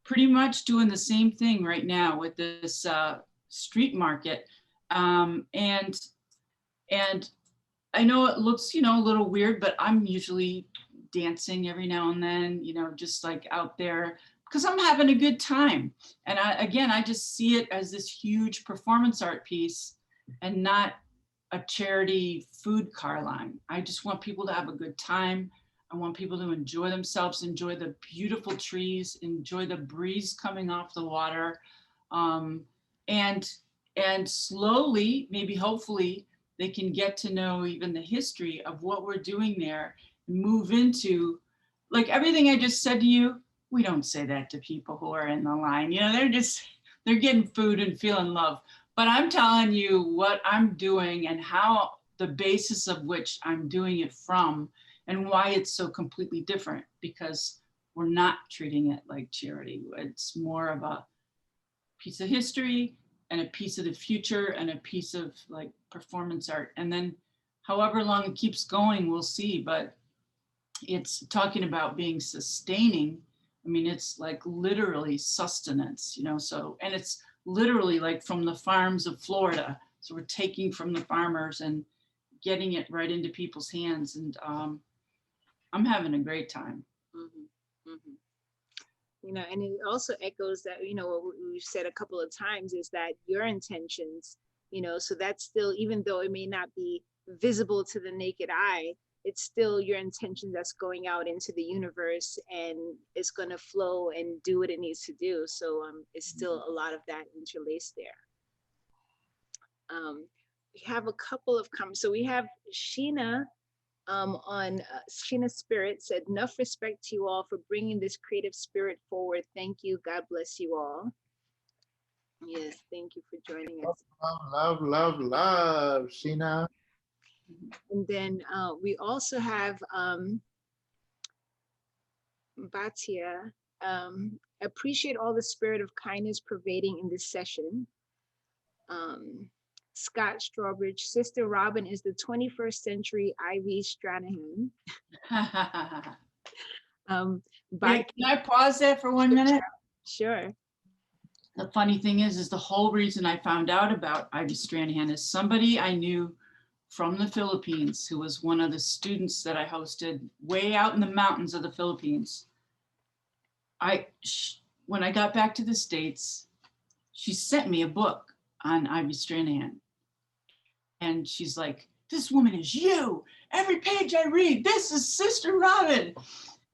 pretty much doing the same thing right now with this street market. And I know it looks, you know, a little weird, but I'm usually dancing every now and then, you know, just like out there because I'm having a good time. And I just see it as this huge performance art piece and not a charity food car line. I just want people to have a good time. I want people to enjoy themselves, enjoy the beautiful trees, enjoy the breeze coming off the water. And slowly, maybe hopefully, they can get to know even the history of what we're doing there and move into, like everything I just said to you, we don't say that to people who are in the line. You know, they're getting food and feeling love. But I'm telling you what I'm doing and how the basis of which I'm doing it from and why it's so completely different, because we're not treating it like charity. It's more of a piece of history and a piece of the future and a piece of like performance art. And then however long it keeps going, we'll see. But it's talking about being sustaining. I mean, it's like literally sustenance, you know, so, and it's literally like from the farms of Florida. So we're taking from the farmers and getting it right into people's hands. And I'm having a great time. Mm-hmm. Mm-hmm. You know, and it also echoes that, you know, what we've said a couple of times is that your intentions, you know, so that's still, even though it may not be visible to the naked eye, it's still your intention that's going out into the universe and it's going to flow and do what it needs to do. So it's still a lot of that interlaced there. We have a couple of comments. So we have Sheena on Sheena Spirit said, enough respect to you all for bringing this creative spirit forward. Thank you. God bless you all. Yes, thank you for joining us. Love, Sheena. And then we also have Batia Appreciate all the spirit of kindness pervading in this session. Scott Strawbridge, Sister Robin is the 21st century Ivy Stranahan. Wait, can I pause there for 1 minute? Sure. The funny thing is the whole reason I found out about Ivy Stranahan is somebody I knew from the Philippines who was one of the students that I hosted way out in the mountains of the Philippines. When I got back to the States, she sent me a book on Ivy Stranahan. And she's like, this woman is you. Every page I read, this is Sister Robin.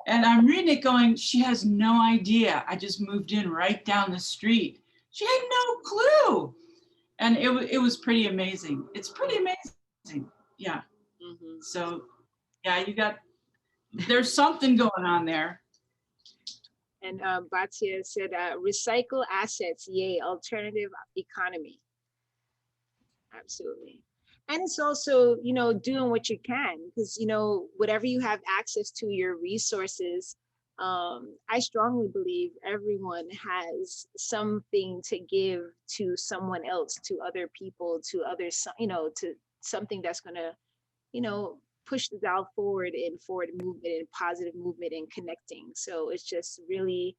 And I'm reading it going, she has no idea. I just moved in right down the street. She had no clue. And it was pretty amazing. It's pretty amazing. Yeah. Mm-hmm. So yeah, there's something going on there. And Batia said, recycle assets, yay, alternative economy. Absolutely. And it's also, doing what you can, because, whatever you have access to, your resources, I strongly believe everyone has something to give to someone else, to other people, to others, to something that's going to, push the dial forward in forward movement and positive movement and connecting. So it's just really,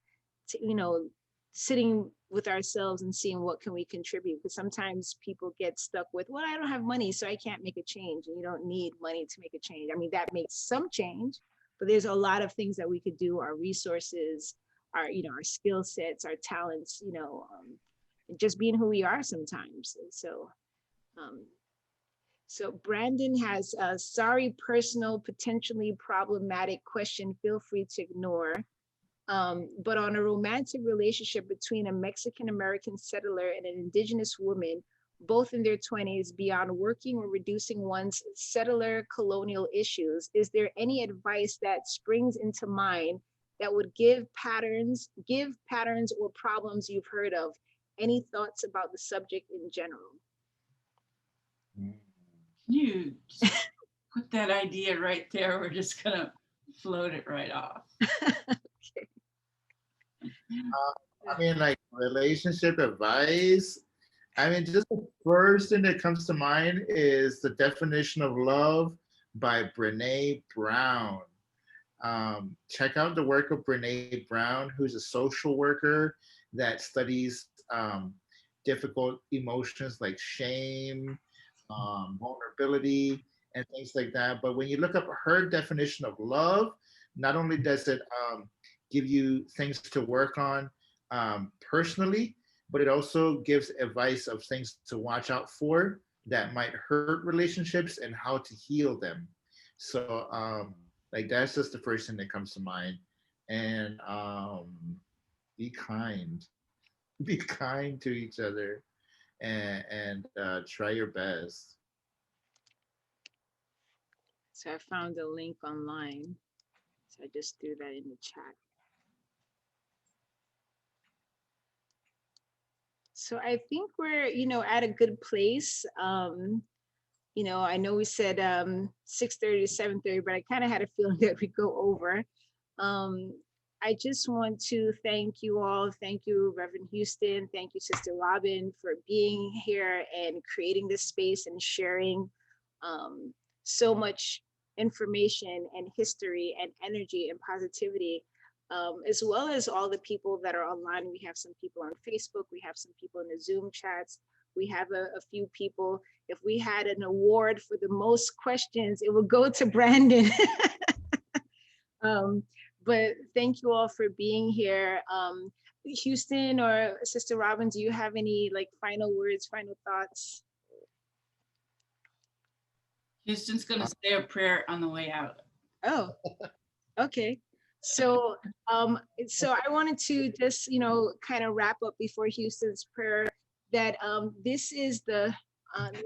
sitting with ourselves and seeing what can we contribute, because sometimes people get stuck with, well, I don't have money, so I can't make a change. And you don't need money to make a change. I mean, that makes some change, but there's a lot of things that we could do, our resources, our our skill sets, our talents, just being who we are sometimes. So so Brandon has a sorry, personal, potentially problematic question, feel free to ignore. But on a romantic relationship between a Mexican-American settler and an Indigenous woman, both in their 20s, beyond working or reducing one's settler colonial issues, is there any advice that springs into mind that would give patterns or problems you've heard of? Any thoughts about the subject in general? You just put that idea right there. We're just gonna float it right off. Okay. I mean, like relationship advice. I mean, just the first thing that comes to mind is The Definition of Love by Brene Brown. Check out the work of Brene Brown, who's a social worker that studies difficult emotions like shame, vulnerability, and things like that. But when you look up her definition of love, not only does it give you things to work on personally, but it also gives advice of things to watch out for that might hurt relationships and how to heal them. So like that's just the first thing that comes to mind. And be kind. Be kind to each other and try your best. So I found a link online. So I just threw that in the chat. So I think we're, at a good place. I know we said 6:30 to 7:30, but I kind of had a feeling that we'd go over. I just want to thank you all. Thank you, Reverend Houston. Thank you, Sister Robin, for being here and creating this space and sharing so much information and history and energy and positivity, as well as all the people that are online. We have some people on Facebook. We have some people in the Zoom chats. We have a few people. If we had an award for the most questions, it would go to Brandon. But thank you all for being here. Houston or Sister Robin, do you have any final words, final thoughts? Houston's gonna say a prayer on the way out. Oh, okay. So I wanted to just, kind of wrap up before Houston's prayer that this is the,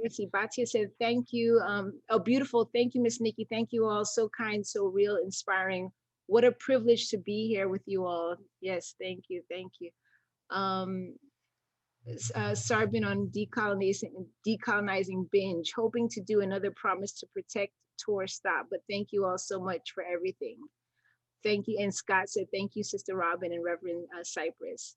let's see, Batia said, thank you. Oh, beautiful. Thank you, Miss Niki. Thank you all. So kind, so real, inspiring. What a privilege to be here with you all. Yes, thank you. Thank you. Sarbin on decolonizing binge, hoping to do another promise to protect tour stop, but thank you all so much for everything. Thank you. And Scott said, thank you, Sister Robin and Reverend Cypress.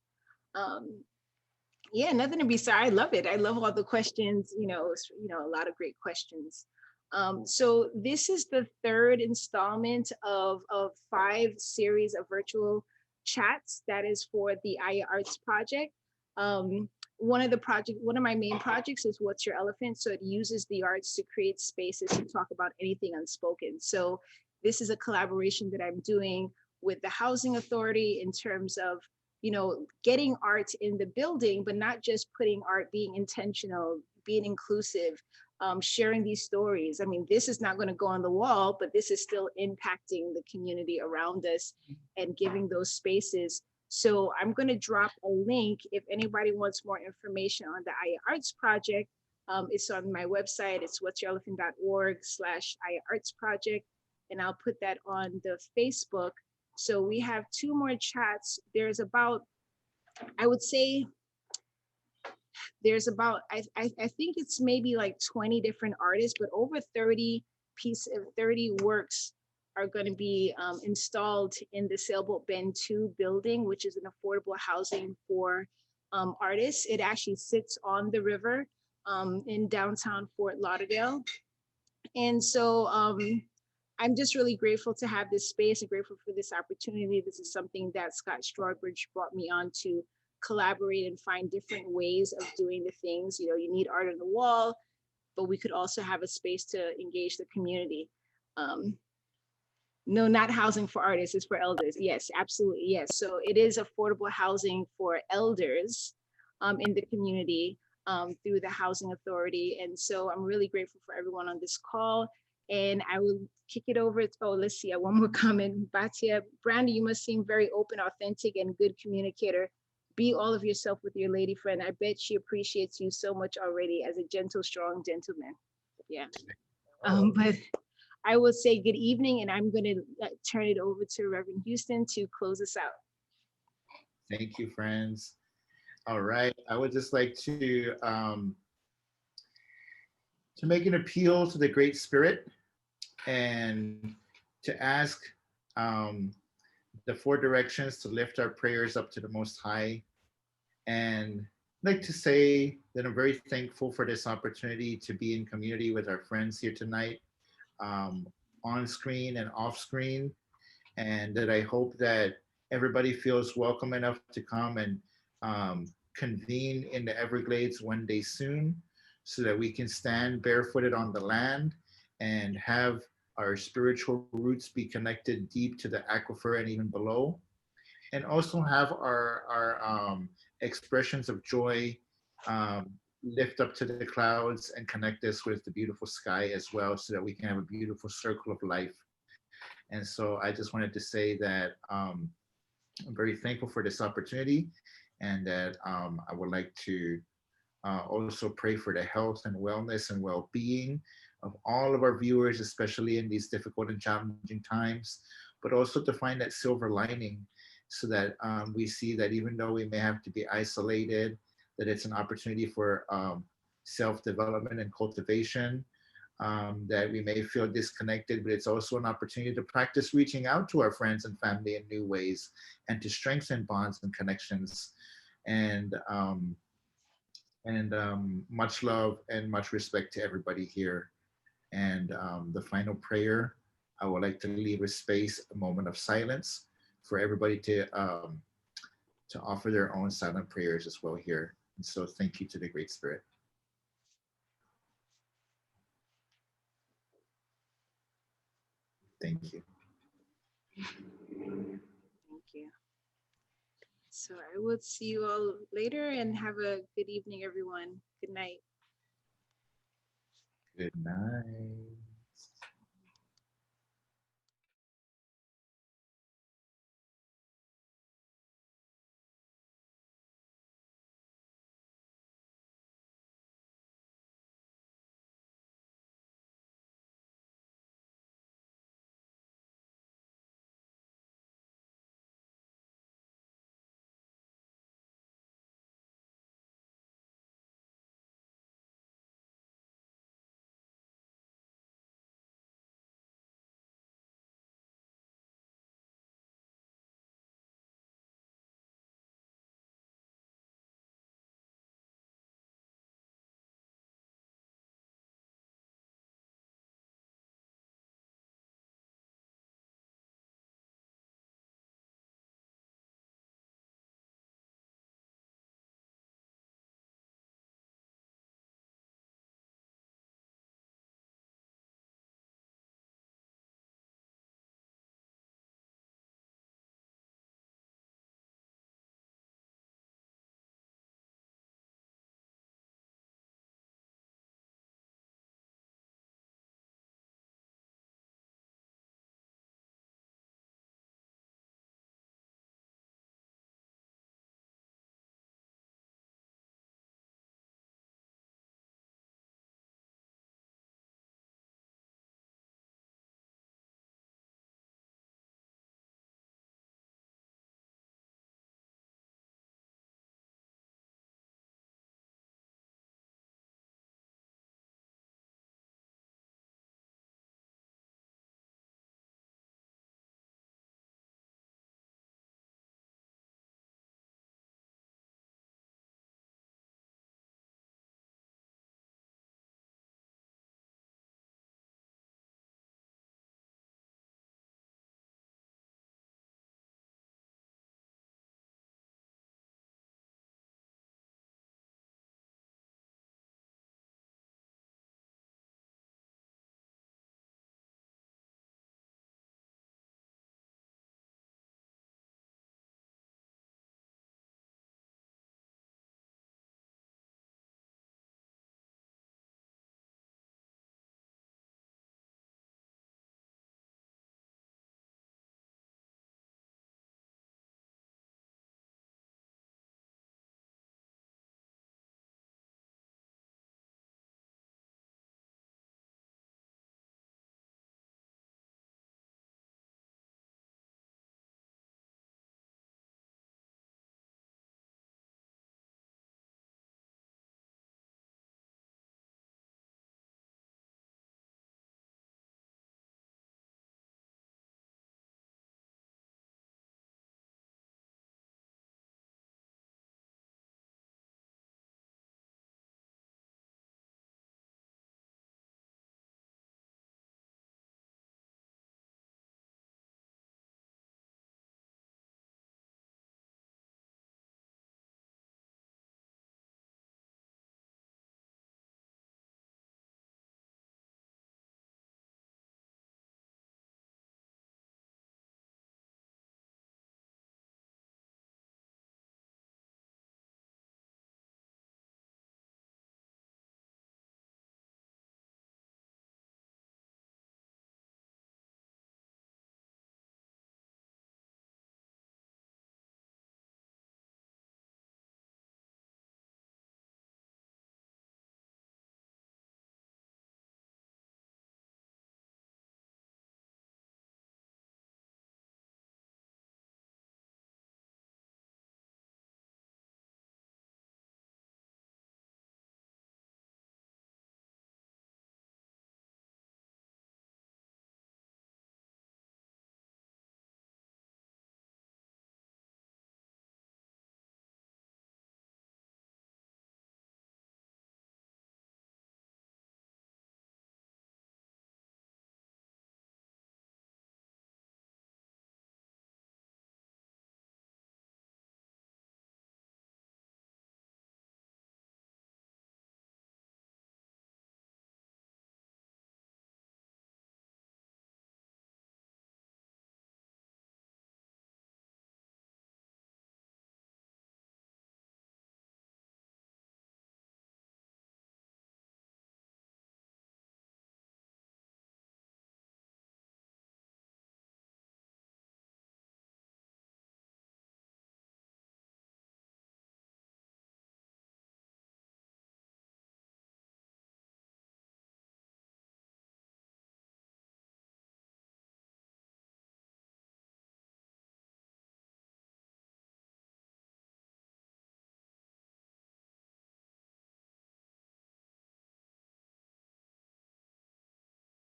Yeah, nothing to be sorry. I love it. I love all the questions, a lot of great questions. So this is the third installment of 5 series of virtual chats that is for the Aya Arts Project. One of my main projects is What's Your Elephant? So it uses the arts to create spaces to talk about anything unspoken. So this is a collaboration that I'm doing with the Housing Authority in terms of getting art in the building, but not just putting art, being intentional, being inclusive, sharing these stories. I mean, this is not going to go on the wall, but this is still impacting the community around us and giving those spaces. So I'm going to drop a link if anybody wants more information on the Aya Arts Project. It's on my website. It's what'syourelephant.org/Aya Arts Project. And I'll put that on the Facebook. So we have 2 more chats. There's about, I would say, I think it's maybe like 20 different artists, but over 30 works are going to be installed in the Sailboat Bend 2 building, which is an affordable housing for artists. It actually sits on the river in downtown Fort Lauderdale. And so I'm just really grateful to have this space and grateful for this opportunity. This is something that Scott Strawbridge brought me on to collaborate and find different ways of doing the things. You need art on the wall, but we could also have a space to engage the community. No, not housing for artists, it's for elders. Yes, absolutely, yes. So it is affordable housing for elders in the community through the Housing Authority. And so I'm really grateful for everyone on this call. And I will kick it over to, let's see, one more comment. Batia, Brandy, you must seem very open, authentic, and good communicator. Be all of yourself with your lady friend. I bet she appreciates you so much already as a gentle, strong gentleman. Yeah. But I will say good evening, and I'm going to turn it over to Reverend Houston to close us out. Thank you, friends. All right. I would just like to make an appeal to the Great Spirit and to ask the 4 directions to lift our prayers up to the Most High. And I'd like to say that I'm very thankful for this opportunity to be in community with our friends here tonight, on screen and off screen, and that I hope that everybody feels welcome enough to come and convene in the Everglades one day soon, so that we can stand barefooted on the land and have our spiritual roots be connected deep to the aquifer and even below, and also have our expressions of joy lift up to the clouds and connect us with the beautiful sky as well, so that we can have a beautiful circle of life. And so I just wanted to say that I'm very thankful for this opportunity, and that I would like to also pray for the health and wellness and well-being of all of our viewers, especially in these difficult and challenging times, but also to find that silver lining, so that we see that even though we may have to be isolated, that it's an opportunity for self-development and cultivation, that we may feel disconnected, but it's also an opportunity to practice reaching out to our friends and family in new ways, and to strengthen bonds and connections. And much love and much respect to everybody here. And the final prayer, I would like to leave a space, a moment of silence for everybody to offer their own silent prayers as well here. And so thank you to the Great Spirit. Thank you. Thank you. So I will see you all later, and have a good evening, everyone. Good night. Good night.